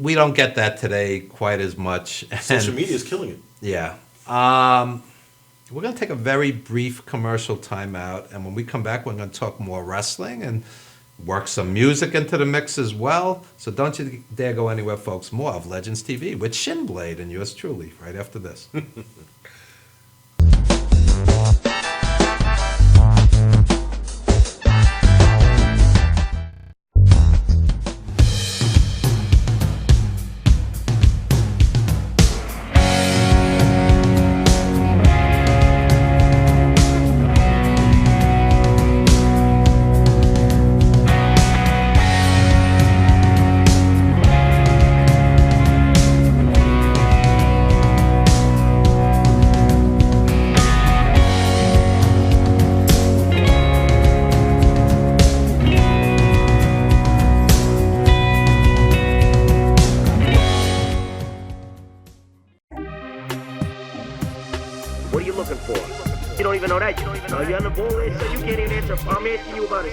we don't get that today quite as much. Social media is killing it. Yeah. We're going to take a very brief commercial timeout, and when we come back, we're going to talk more wrestling and work some music into the mix as well. So don't you dare go anywhere, folks. More of Legends TV with Shinblade and yours truly right after this.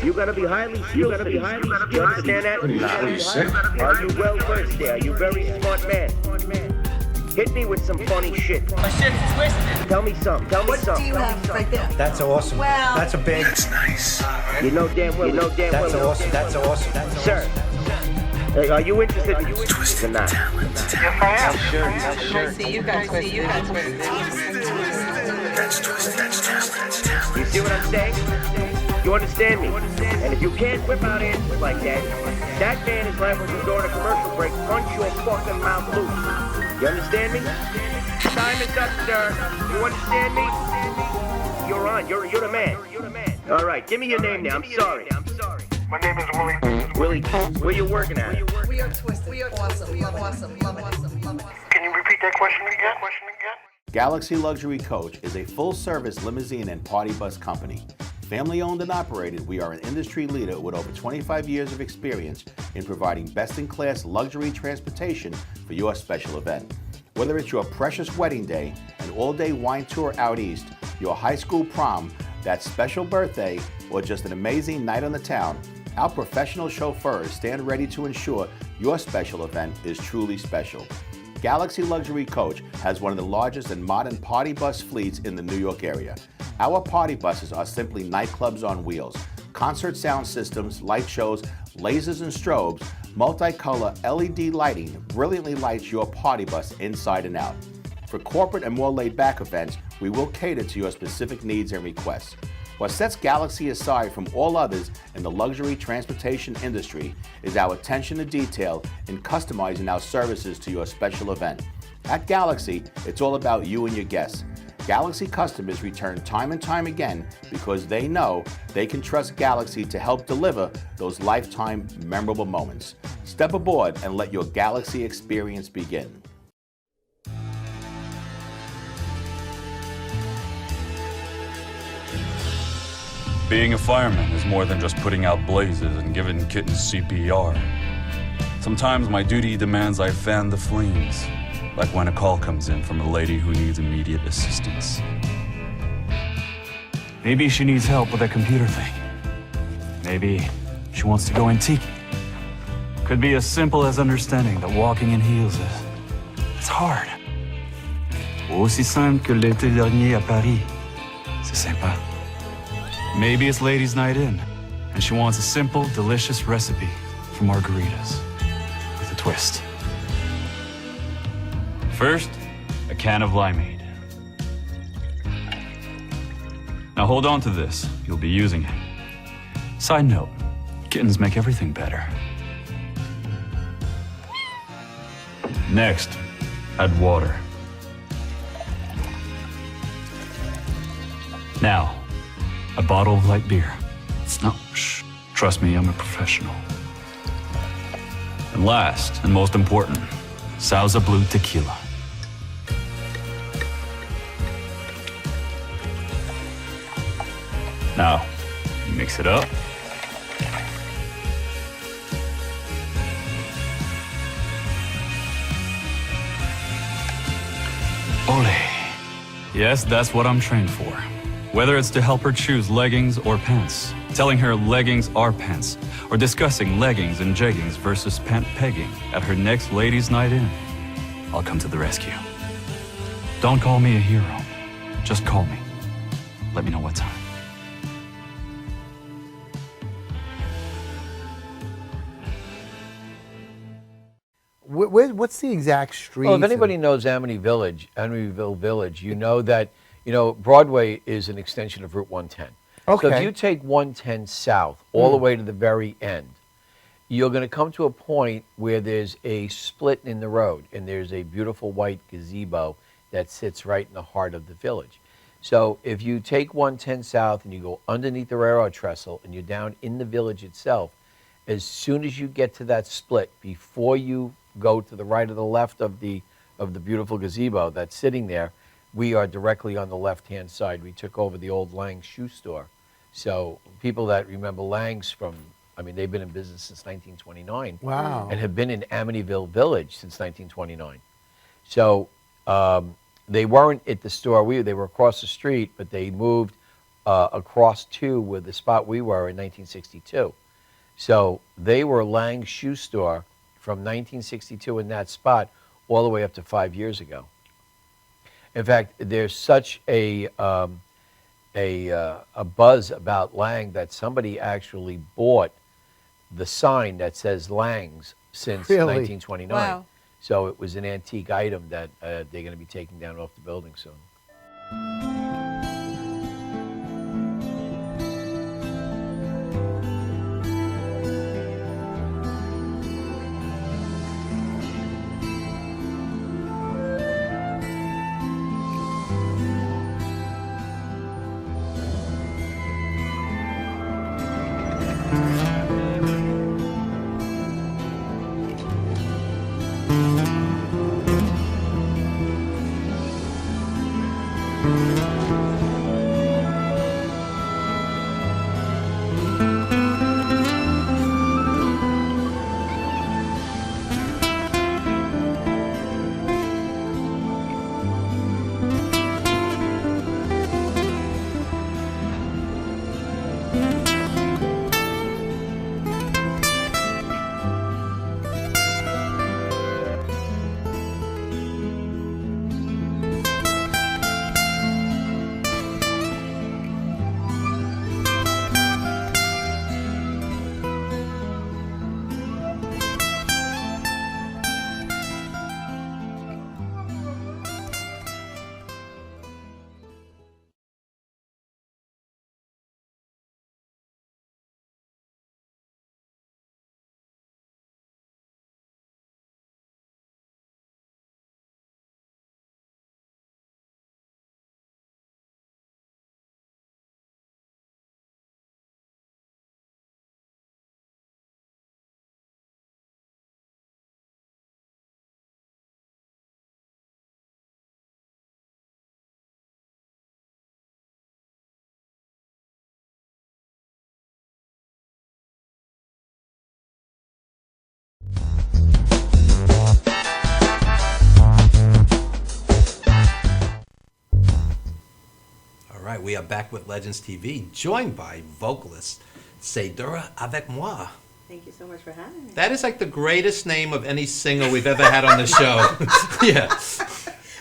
You gotta be highly skilled. You understand that? Are you well versed there? Are you very smart man? Hit me with some funny shit. My shit's twisted. Tell me something. What do you have right there? That's awesome. Well, that's a big. That's nice. You know damn well. That's awesome. That's awesome. Sir, hey, are you interested in twisted not? Yes, I am. Sure. See you guys. That's twisted. You see what I'm saying? You understand me? And if you can't whip out answers like that, that man is liable to go to commercial break, punch your fucking mouth loose. You understand me? Time is up, sir. You understand me? You're on. You're the man. All right, give me your name now. I'm sorry. My name is Willie. Willie, where you working at? We are twisted. We are awesome. Love it. that question again? Galaxy Luxury Coach is a full-service limousine and party bus company. Family-owned and operated, we are an industry leader with over 25 years of experience in providing best-in-class luxury transportation for your special event. Whether it's your precious wedding day, an all-day wine tour out east, your high school prom, that special birthday, or just an amazing night on the town, our professional chauffeurs stand ready to ensure your special event is truly special. Galaxy Luxury Coach has one of the largest and modern party bus fleets in the New York area. Our party buses are simply nightclubs on wheels. Concert sound systems, light shows, lasers and strobes, multicolor LED lighting brilliantly lights your party bus inside and out. For corporate and more laid-back events, we will cater to your specific needs and requests. What sets Galaxy aside from all others in the luxury transportation industry is our attention to detail in customizing our services to your special event. At Galaxy, it's all about you and your guests. Galaxy customers return time and time again because they know they can trust Galaxy to help deliver those lifetime memorable moments. Step aboard and let your Galaxy experience begin. Being a fireman is more than just putting out blazes and giving kittens CPR. Sometimes my duty demands I fan the flames, like when a call comes in from a lady who needs immediate assistance. Maybe she needs help with a computer thing. Maybe she wants to go antique. Could be as simple as understanding that walking in heels it's hard. Aussi simple que l'été dernier à Paris. C'est sympa. Maybe it's ladies' night in, and she wants a simple, delicious recipe for margaritas with a twist. First, a can of limeade. Now hold on to this, you'll be using it. Side note, kittens make everything better. Next, add water. Now, a bottle of light beer. No, shh. Trust me, I'm a professional. And last, and most important, Sauza Blue Tequila. Now, mix it up. Ole. Yes, that's what I'm trained for. Whether it's to help her choose leggings or pants, telling her leggings are pants, or discussing leggings and jeggings versus pant pegging at her next ladies' night in, I'll come to the rescue. Don't call me a hero. Just call me. Let me know what time. What's the exact street? Well, if anybody knows Amityville Village, you know that Broadway is an extension of Route 110. Okay. So if you take 110 south all the way to the very end, you're going to come to a point where there's a split in the road, and there's a beautiful white gazebo that sits right in the heart of the village. So if you take 110 south and you go underneath the railroad trestle and you're down in the village itself, as soon as you get to that split, before you go to the right or the left of the beautiful gazebo that's sitting there, we are directly on the left-hand side. We took over the old Lang's shoe store. So people that remember Lang's they've been in business since 1929. Wow. And have been in Amityville Village since 1929. So they weren't at the store. They were across the street, but they moved across to where the spot we were in 1962. So they were Lang's shoe store from 1962 in that spot all the way up to 5 years ago. In fact, there's such a buzz about Lang that somebody actually bought the sign that says Lang's since 1929. Wow. So it was an antique item that they're going to be taking down off the building soon. We are back with Legends TV, joined by vocalist Cedura avec moi. Thank you so much for having me. That is like the greatest name of any singer we've ever had on the show. Yeah.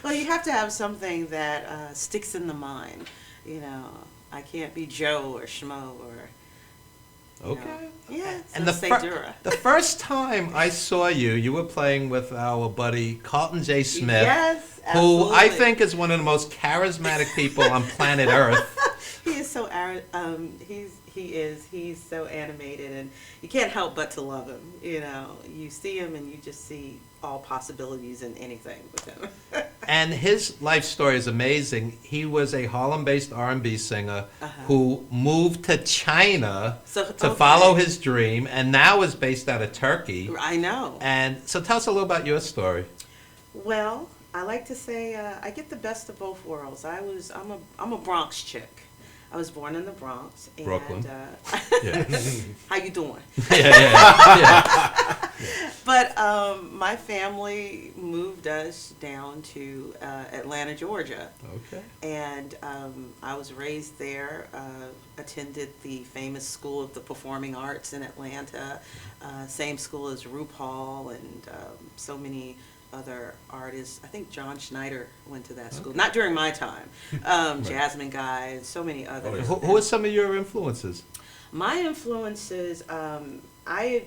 Well, you have to have something that sticks in the mind. You know, I can't be Joe or Schmo or. Okay. Yeah. And so the Cedura. the first time I saw you, you were playing with our buddy Carlton J. Smith, Yes, who I absolutely. think is one of the most charismatic people on planet Earth. He is so he's so animated, and you can't help but to love him. You know, you see him and you just see all possibilities in anything with him. And his life story is amazing. He was a Harlem-based R&B singer who moved to China to follow his dream, and now is based out of Turkey. I know. And so tell us a little about your story. Well, I like to say I get the best of both worlds. I'm a Bronx chick. I was born in the Bronx. And, Brooklyn. Yeah. How you doing? Yeah. But my family moved us down to Atlanta, Georgia. Okay. And I was raised there, attended the famous School of the Performing Arts in Atlanta, same school as RuPaul and so many other artists. I think John Schneider went to that school. Not during my time. Jasmine Guy and so many others. Who are some of your influences? My influences, I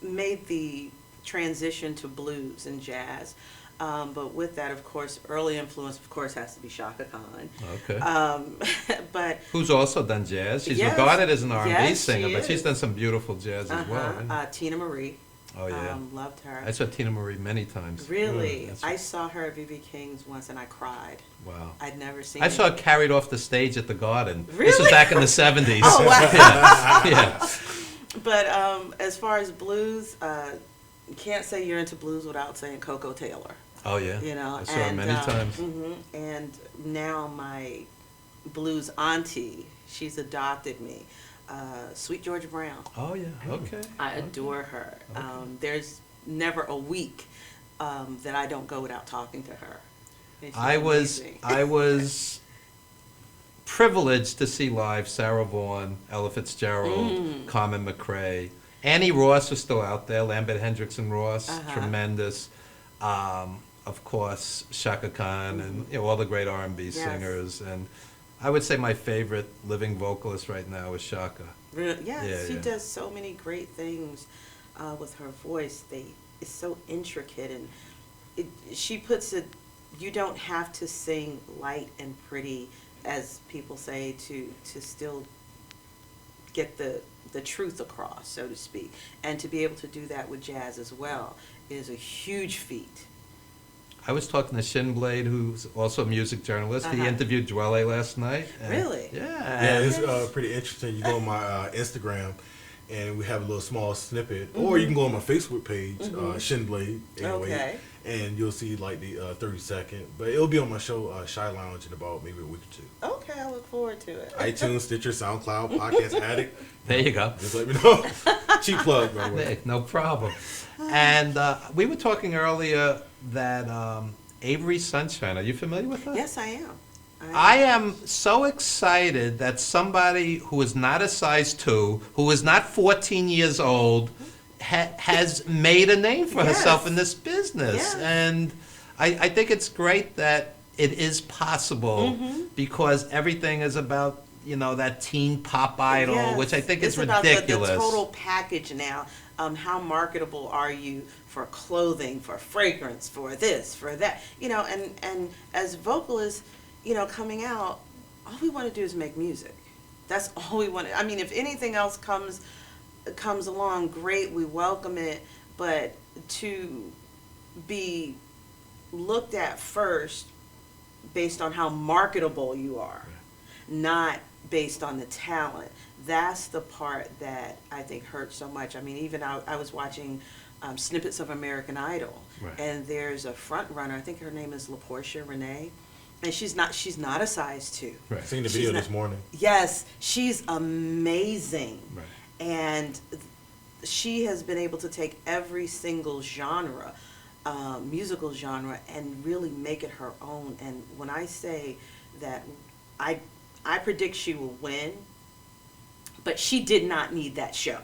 made the transition to blues and jazz. But with that, of course, early influence, of course, has to be Chaka Khan. Okay. But who's also done jazz? She's yes, regarded as an R&B yes, singer, she but she's is. done some beautiful jazz as well. Right? Tina Marie. Oh, yeah. Loved her. I saw Tina Marie many times. Really? That's I saw her at B.B. King's once and I cried. Wow. I'd never seen I it. saw her carried off the stage at the Garden. This was Really? back in the 70s. Oh, wow. Yeah. But as far as blues, you can't say you're into blues without saying Coco Taylor. Oh, yeah. You know, I saw her many times. And now my blues auntie, she's adopted me. Sweet Georgia Brown. Oh, yeah. Okay. I adore her. There's never a week that I don't go without talking to her. And she's amazing. I was privileged to see live Sarah Vaughan, Ella Fitzgerald, Carmen McRae. Annie Ross was still out there, Lambert Hendrickson Ross, tremendous. Of course, Chaka Khan and all the great R&B singers. And I would say my favorite living vocalist right now is Chaka. Really? Yes, Yeah, she yeah. does so many great things with her voice. It's so intricate, and she puts it. You don't have to sing light and pretty, as people say, to still get the truth across, so to speak. And to be able to do that with jazz as well is a huge feat. I was talking to Shinblade, who's also a music journalist. He interviewed Dwele last night. Really? Yeah. Yeah, it's pretty interesting. You go on my Instagram, and we have a little small snippet, or you can go on my Facebook page, Shinblade, anyway, Okay. and you'll see like the 30-second. But it'll be on my show, Shy Lounge, in about maybe a week or two. Okay, I look forward to it. iTunes, Stitcher, SoundCloud, Podcast Addict. There you go. Just let me know. Cheap plug, by the way. Hey, no problem. And we were talking earlier that Avery Sunshine, are you familiar with her? Yes, I am. I am so excited that somebody who is not a size 2, who is not 14 years old, has made a name for herself in this business. Yes. And I think it's great that it is possible because everything is about, that teen pop idol, Yes. which I think it's is about ridiculous. the total package now. How marketable are you for clothing, for fragrance, for this, for that? And as vocalists, coming out, all we want to do is make music. That's all we want. I mean, if anything else comes along, great, we welcome it. But to be looked at first based on how marketable you are, not based on the talent. That's the part that I think hurts so much. I mean, even I was watching snippets of American Idol, and there's a front runner. I think her name is LaPortia Renee, and she's not a size 2. Right. Seen the video this morning. Yes, she's amazing, Right. and she has been able to take every single genre, musical genre, and really make it her own. And when I say that, I predict she will win, but she did not need that show.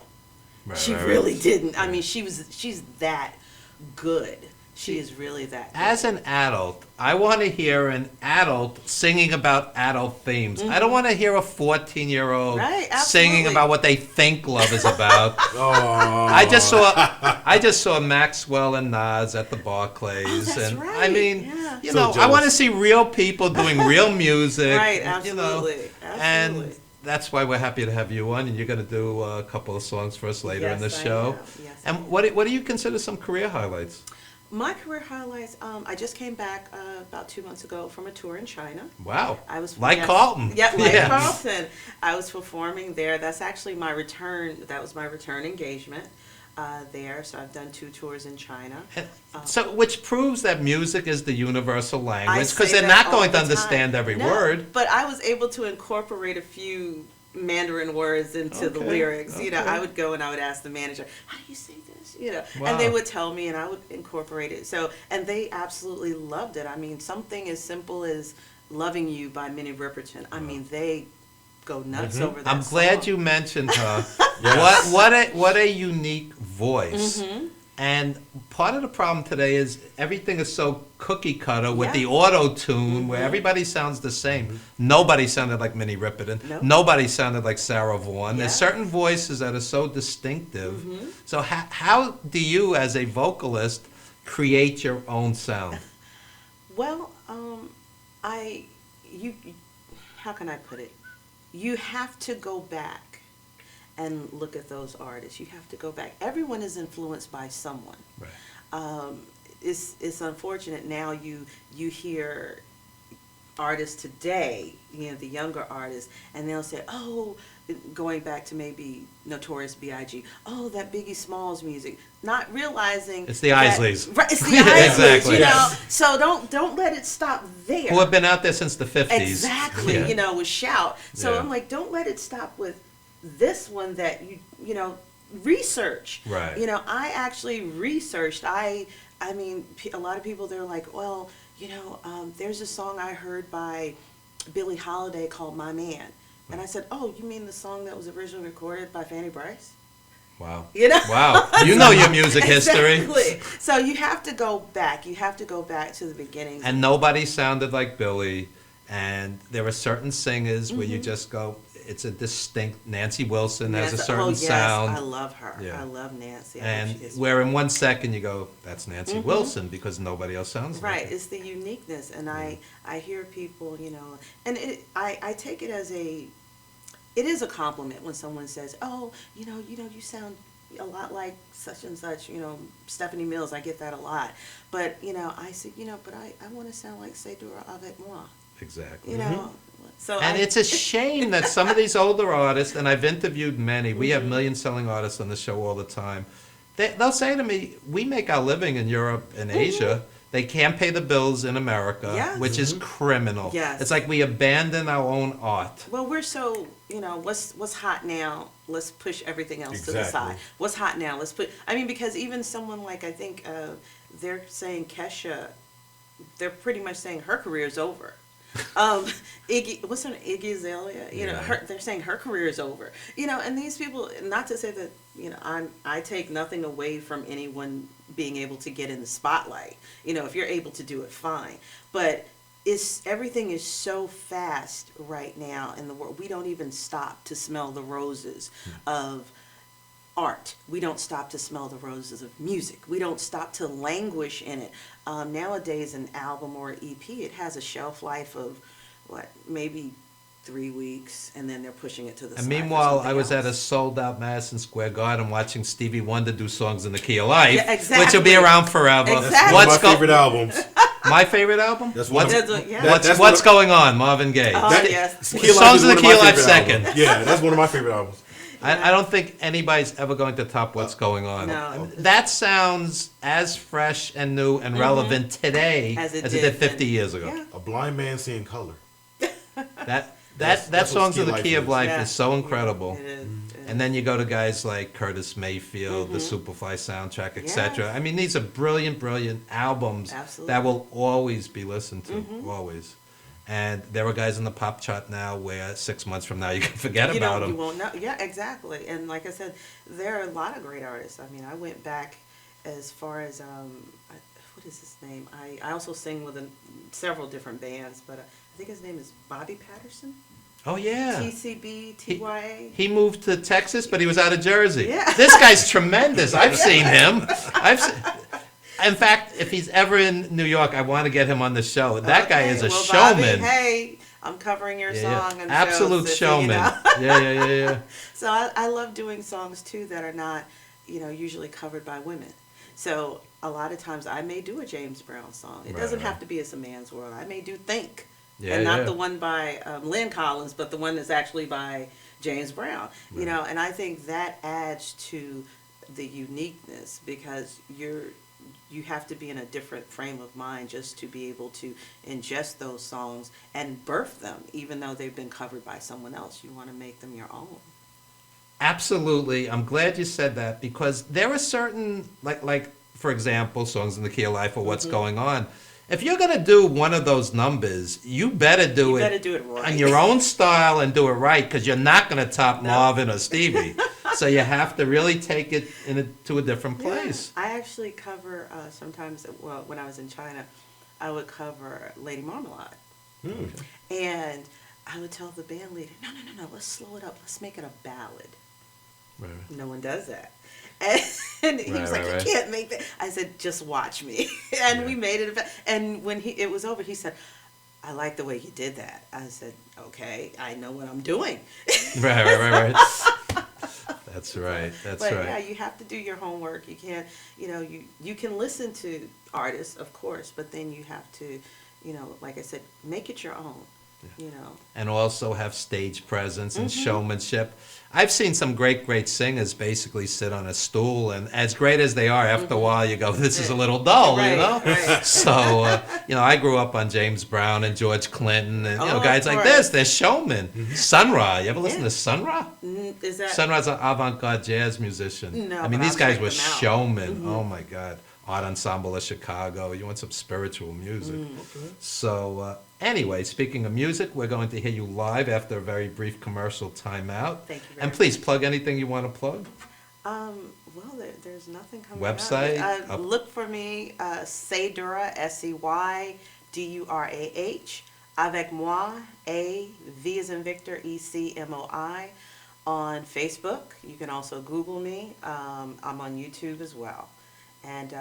She really didn't. I mean, she's that good. She is really that good. As an adult, I want to hear an adult singing about adult themes. I don't want to hear a 14-year-old singing about what they think love is about. I just saw Maxwell and Nas at the Barclays, and I mean, you know, I want to see real people doing real music. Right, absolutely. You know, and that's why we're happy to have you on, and you're going to do a couple of songs for us later in the show. Yes, and what do you consider some career highlights? My career highlights, I just came back about 2 months ago from a tour in China. Wow. I was Carlton. Yeah, like Carlton. I was performing there. That's actually my return. That was my return engagement there. So I've done 2 tours in China. So, which proves that music is the universal language, because say they're that not going all to the understand time. every No, word. But I was able to incorporate a few Mandarin words into the lyrics. You know, I would go and I would ask the manager, how do you say this? You know, and they would tell me and I would incorporate it. So, and they absolutely loved it. I mean, something as simple as Loving You by Minnie Riperton. I mean, they go nuts over that I'm glad song. you mentioned her. What a unique voice. And part of the problem today is everything is so cookie cutter with the auto tune where everybody sounds the same. Nobody sounded like Minnie Riperton. Nope. Nobody sounded like Sarah Vaughan. There's certain voices that are so distinctive. So how do you, as a vocalist, create your own sound? Well, how can I put it? You have to go back and look at those artists. You have to go back. Everyone is influenced by someone. Right. It's unfortunate now you hear artists today, you know, the younger artists, and they'll say, oh, going back to maybe Notorious B.I.G., oh, that Biggie Smalls music, not realizing it's the Isleys. Right, it's the Isleys, exactly. you know. So don't let it stop there. Who have been out there since the 50s. Exactly, you know, with Shout. So I'm like, don't let it stop with this one that you know, research. Right. You know, I actually researched. I mean, a lot of people, they're like, well, you know, there's a song I heard by Billie Holiday called My Man. And I said, oh, you mean the song that was originally recorded by Fanny Bryce? Wow. You know? Wow. You know your music history. Exactly. So you have to go back. You have to go back to the beginnings. And nobody sounded like Billie. And there are certain singers where you just go, it's a distinct, Nancy Wilson has a certain sound. I love her. I love Nancy. And where in 1 second you go, that's Nancy Wilson, because nobody else sounds like Right, it's the uniqueness. And I hear people, you know, and I take it as it is a compliment when someone says, oh, you know, you sound a lot like such and such, you know, Stephanie Mills. I get that a lot. But, you know, I said, you know, but I want to sound like Cedura avec moi. Exactly. You know, so and it's a shame that some of these older artists, and I've interviewed many, we have million-selling artists on the show all the time, they'll say to me, we make our living in Europe and Asia. They can't pay the bills in America, which is criminal. Yes. It's like we abandon our own art. Well, we're so, you know, what's hot now, let's push everything else to the side. What's hot now, let's put, I mean, because even someone like, I think they're saying Kesha, they're pretty much saying her career's over. Iggy, what's her name? Iggy Azalea? You know, they're saying her career is over. You know, and these people, not to say that, you know, I take nothing away from anyone being able to get in the spotlight. You know, if you're able to do it, fine. But everything is so fast right now in the world. We don't even stop to smell the roses of art. We don't stop to smell the roses of music. We don't stop to languish in it. Nowadays, an album or EP, it has a shelf life of, maybe 3 weeks, and then they're pushing it to the side. And meanwhile, I was at a sold-out Madison Square Garden watching Stevie Wonder do songs in the key of life, which will be around forever. Exactly. That's one of my favorite albums. My favorite album? That's What's Going On, Marvin Gaye. Songs in the Key of Life second. Yeah, that's one of my favorite albums. I don't think anybody's ever going to top What's Going On. No. That sounds as fresh and new and relevant today as it did 50 years ago. Yeah. A blind man seeing color. That Songs in the Key of Life is so incredible. It is. And then you go to guys like Curtis Mayfield, the Superfly soundtrack, etc. I mean, these are brilliant, brilliant albums that will always be listened to, always. And there are guys in the pop chart now where 6 months from now you can forget You about don't, them. you won't know. Yeah, exactly. And like I said, there are a lot of great artists. I mean, I went back as far as what is his name? I also sing with several different bands, but I think his name is Bobby Patterson. Oh yeah. TCB, TYA. He moved to Texas, but he was out of Jersey. Yeah. This guy's tremendous. I've seen him. In fact, if he's ever in New York, I want to get him on the show. That guy is a well, showman. Bobby, hey, I'm covering your song. And Absolute shows, showman. Yeah. So I love doing songs too that are not, usually covered by women. So a lot of times I may do a James Brown song. It doesn't have to be It's a Man's World. I may do Think. And not the one by Lynn Collins, but the one that's actually by James Brown. Right. And I think that adds to the uniqueness because you have to be in a different frame of mind just to be able to ingest those songs and birth them, even though they've been covered by someone else. You want to make them your own. Absolutely. I'm glad you said that because there are certain, like for example, Songs in the Key of Life or What's Going On. If you're going to do one of those numbers, you better do it right. in your own style and do it right because you're not going to top Marvin or Stevie. So you have to really take it to a different place. Yeah. I actually cover sometimes, when I was in China, I would cover Lady Marmalade. And I would tell the band leader, no, let's slow it up. Let's make it a ballad. Right. No one does that. And he was like, you can't make that. I said, just watch me. And we made it. And when it was over, he said, I like the way you did that. I said, okay, I know what I'm doing. Right. That's right. But yeah, you have to do your homework. You can't, you can listen to artists, of course, but then you have to, like I said, make it your own. And also have stage presence and showmanship. I've seen some great singers basically sit on a stool, and as great as they are, after a while you go, this is a little dull, Right. So, I grew up on James Brown and George Clinton, and guys like this, they're showmen. Sun Ra, you ever listen to Sun Ra? Is that? Sun Ra's an avant-garde jazz musician. No, I mean, these guys were showmen. Oh my God. Art Ensemble of Chicago. You want some spiritual music. So, anyway, speaking of music, we're going to hear you live after a very brief commercial timeout. Thank you very And please, plug anything you want to plug. Well, there's nothing coming Website? up. Look for me, Seydurah, SEYDURAH, Avec Moi, V as in Victor, ECMOI, on Facebook. You can also Google me. I'm on YouTube as well. And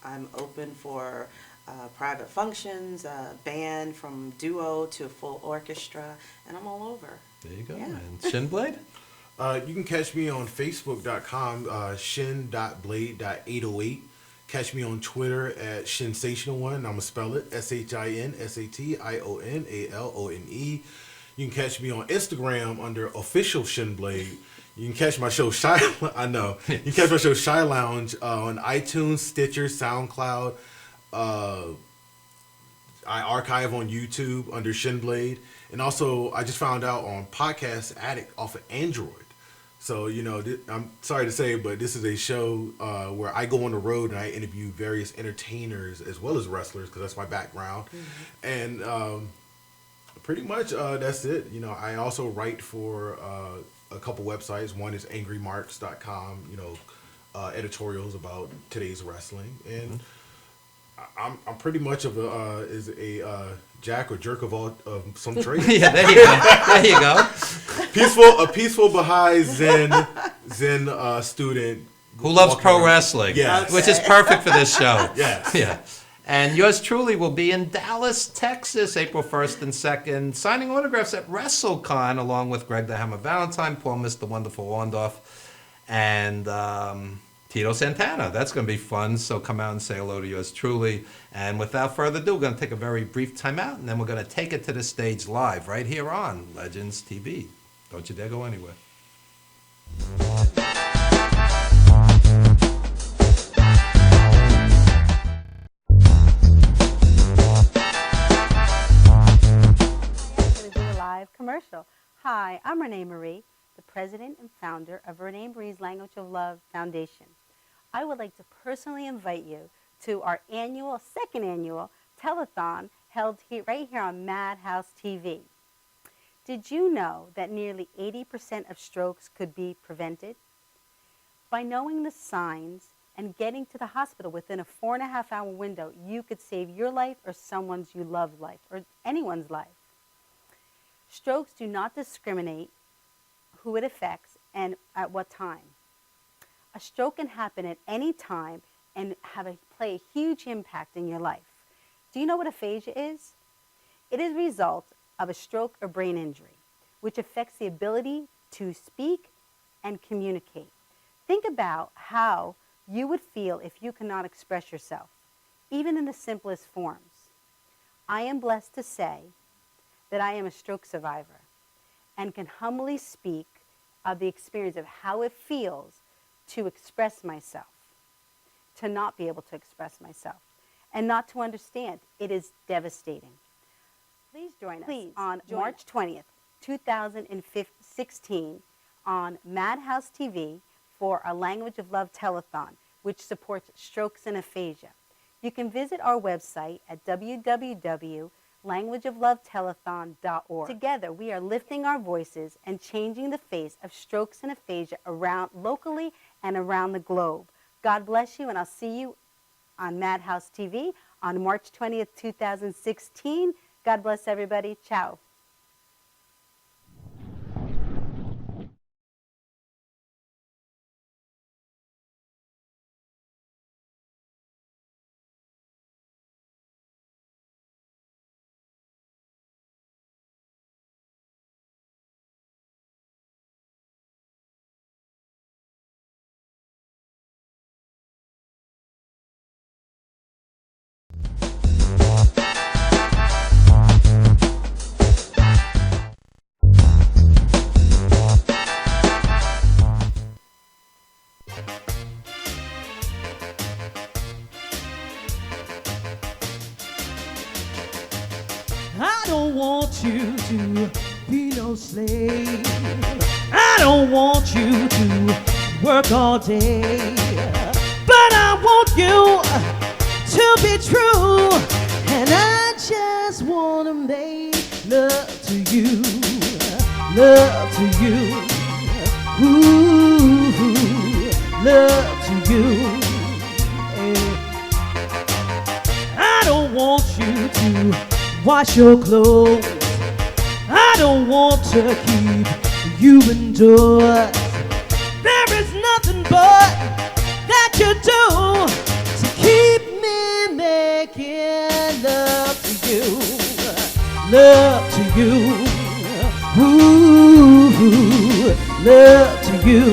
I'm open for private functions, band from duo to full orchestra, and I'm all over. There you go. Yeah. And Shinblade? You can catch me on Facebook.com, shin.blade.808. Catch me on Twitter at Shinsational1. I'm going to spell it SHINSATIONALONE. You can catch me on Instagram under official Shinblade. You can catch my show Shy. I know. You can catch my show Shy Lounge on iTunes, Stitcher, SoundCloud. I archive on YouTube under Shinblade, and also I just found out on Podcast Addict off of Android. So I'm sorry to say, but this is a show where I go on the road and I interview various entertainers as well as wrestlers because that's my background, and pretty much that's it. I also write for a couple websites. One is angrymarks.com, editorials about today's wrestling, and I'm pretty much of a jack or jerk of some trade. Yeah, there you go. A peaceful Baha'i Zen student who loves pro wrestling, which is perfect for this show. Yes. Yeah. And yours truly will be in Dallas, Texas, April 1st and 2nd, signing autographs at WrestleCon, along with Greg the Hammer Valentine, Paul Mr. Wonderful Orndorff, and Tito Santana. That's going to be fun, so come out and say hello to yours truly. And without further ado, we're going to take a very brief time out, and then we're going to take it to the stage live right here on Legends TV. Don't you dare go anywhere. Commercial. Hi, I'm Renee Marie, the president and founder of Renee Marie's Language of Love Foundation. I would like to personally invite you to our second annual telethon held right here on Madhousetv. Did you know that nearly 80% of strokes could be prevented? By knowing the signs and getting to the hospital within a 4.5-hour window, you could save your life or someone's you love life or anyone's life. Strokes do not discriminate who it affects and at what time. A stroke can happen at any time and play a huge impact in your life. Do you know what aphasia is? It is a result of a stroke or brain injury, which affects the ability to speak and communicate. Think about how you would feel if you cannot express yourself, even in the simplest forms. I am blessed to say that I am a stroke survivor and can humbly speak of the experience of how it feels to express myself, to not be able to express myself, and not to understand. It is devastating. Please join us on March 20th, 2016 on Madhousetv for a Language of Love telethon, which supports strokes and aphasia. You can visit our website at www.languageoflovetelethon.org. Together, we are lifting our voices and changing the face of strokes and aphasia locally and around the globe. God bless you, and I'll see you on Madhousetv on March 20th, 2016. God bless everybody. Ciao. I don't want you to be no slave. I don't want you to work all day. But I want you to be true. And I just want to make love to you. Love to you. Ooh, love to you. I don't want you to wash your clothes. I don't want to keep you indoors. There is nothing but that you do to keep me making love to you. Love to you. Ooh, love to you.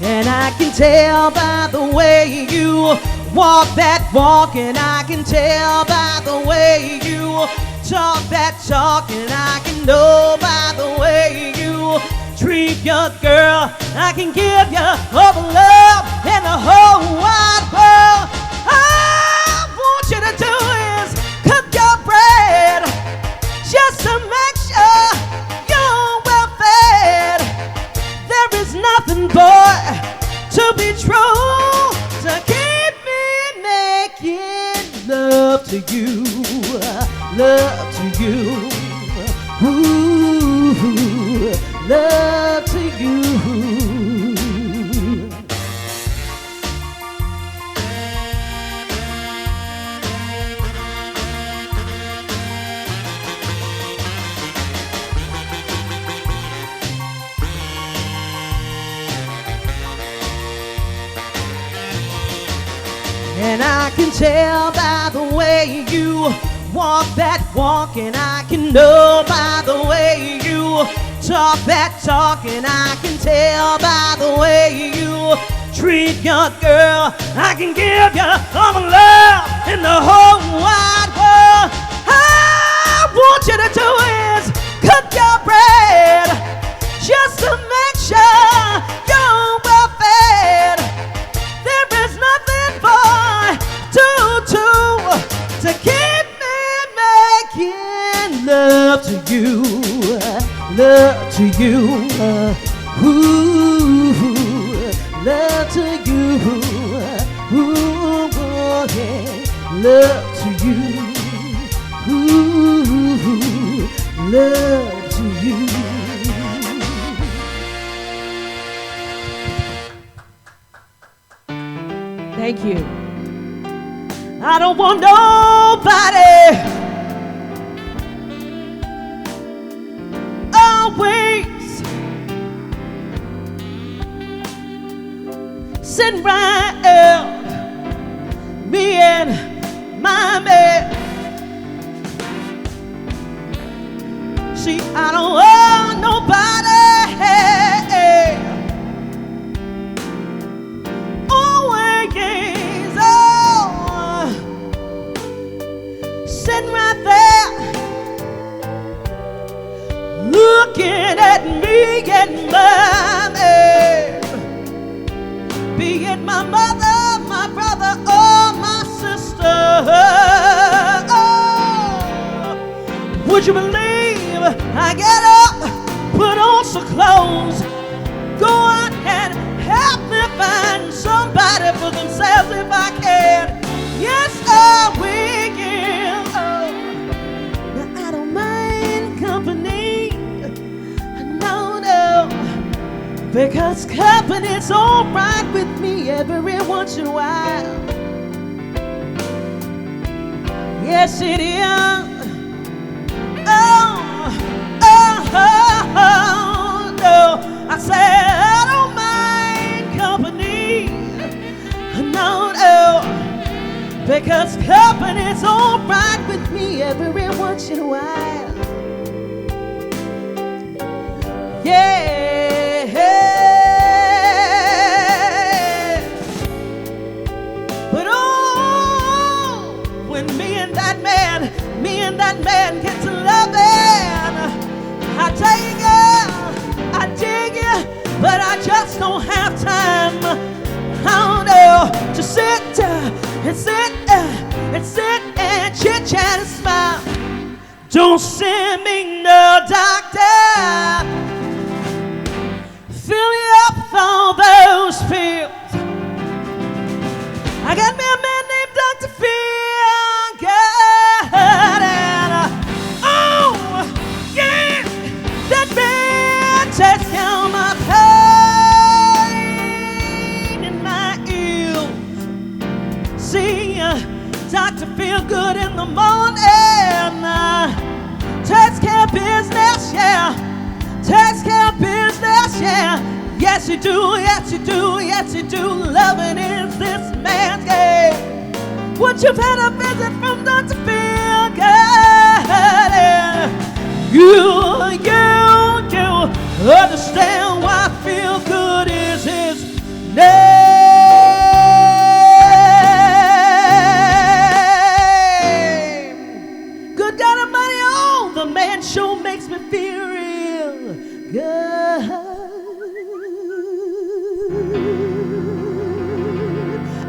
And I can tell by the way you walk that walk, and I can tell by the way you talk that talk, and I can know by the way you treat your girl. I can give you all the love in the whole wide world. All I want you to do is cook your bread just to make sure you're well fed. There is nothing, boy, to be true, to keep making love to you, love to you, ooh, love to you. And I can tell by the way you walk that walk, and I can know by the way you talk that talk, and I can tell by the way you treat your girl. I can give you all the love in the whole wide world. All I want you to do is cook your bread just to make sure you're well fed. There is nothing to keep me making love to you, love to you, ooh, love to you, ooh, yeah, love to you. Ooh, love to you. Thank you. I don't want nobody always sitting right me and my man. See, I don't want nobody always sitting right there looking at me and my man. Be it my mother, my brother, or my sister. Oh, would you believe I get up, put on some clothes, go out and help me find somebody for themselves if I can. Yes, I will. Oh, now I don't mind company. No, no. Because company's alright with me every once in a while. Yes, it is. Oh, no. I say I don't mind company. No, no. Because company's alright with me every once in a while. Yeah. That man gets loving. I dig you, but I just don't have time. I don't know to sit and chit chat and smile. Don't send me no doctor. Fill me up with all those pills. I got me a man named Dr. Phil. Takes down my pain and my ills. See, Dr. Feel Good in the morning. Takes care of business, yeah. Takes care of business, yeah. Yes, you do, yes, you do, yes, you do. Loving is this man's game. Would you better visit from Dr. Feel Good? You understand why Feel Good is his name. Good God Almighty, oh, the man show makes me feel real good.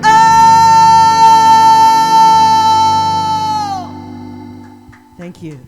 Oh, thank you.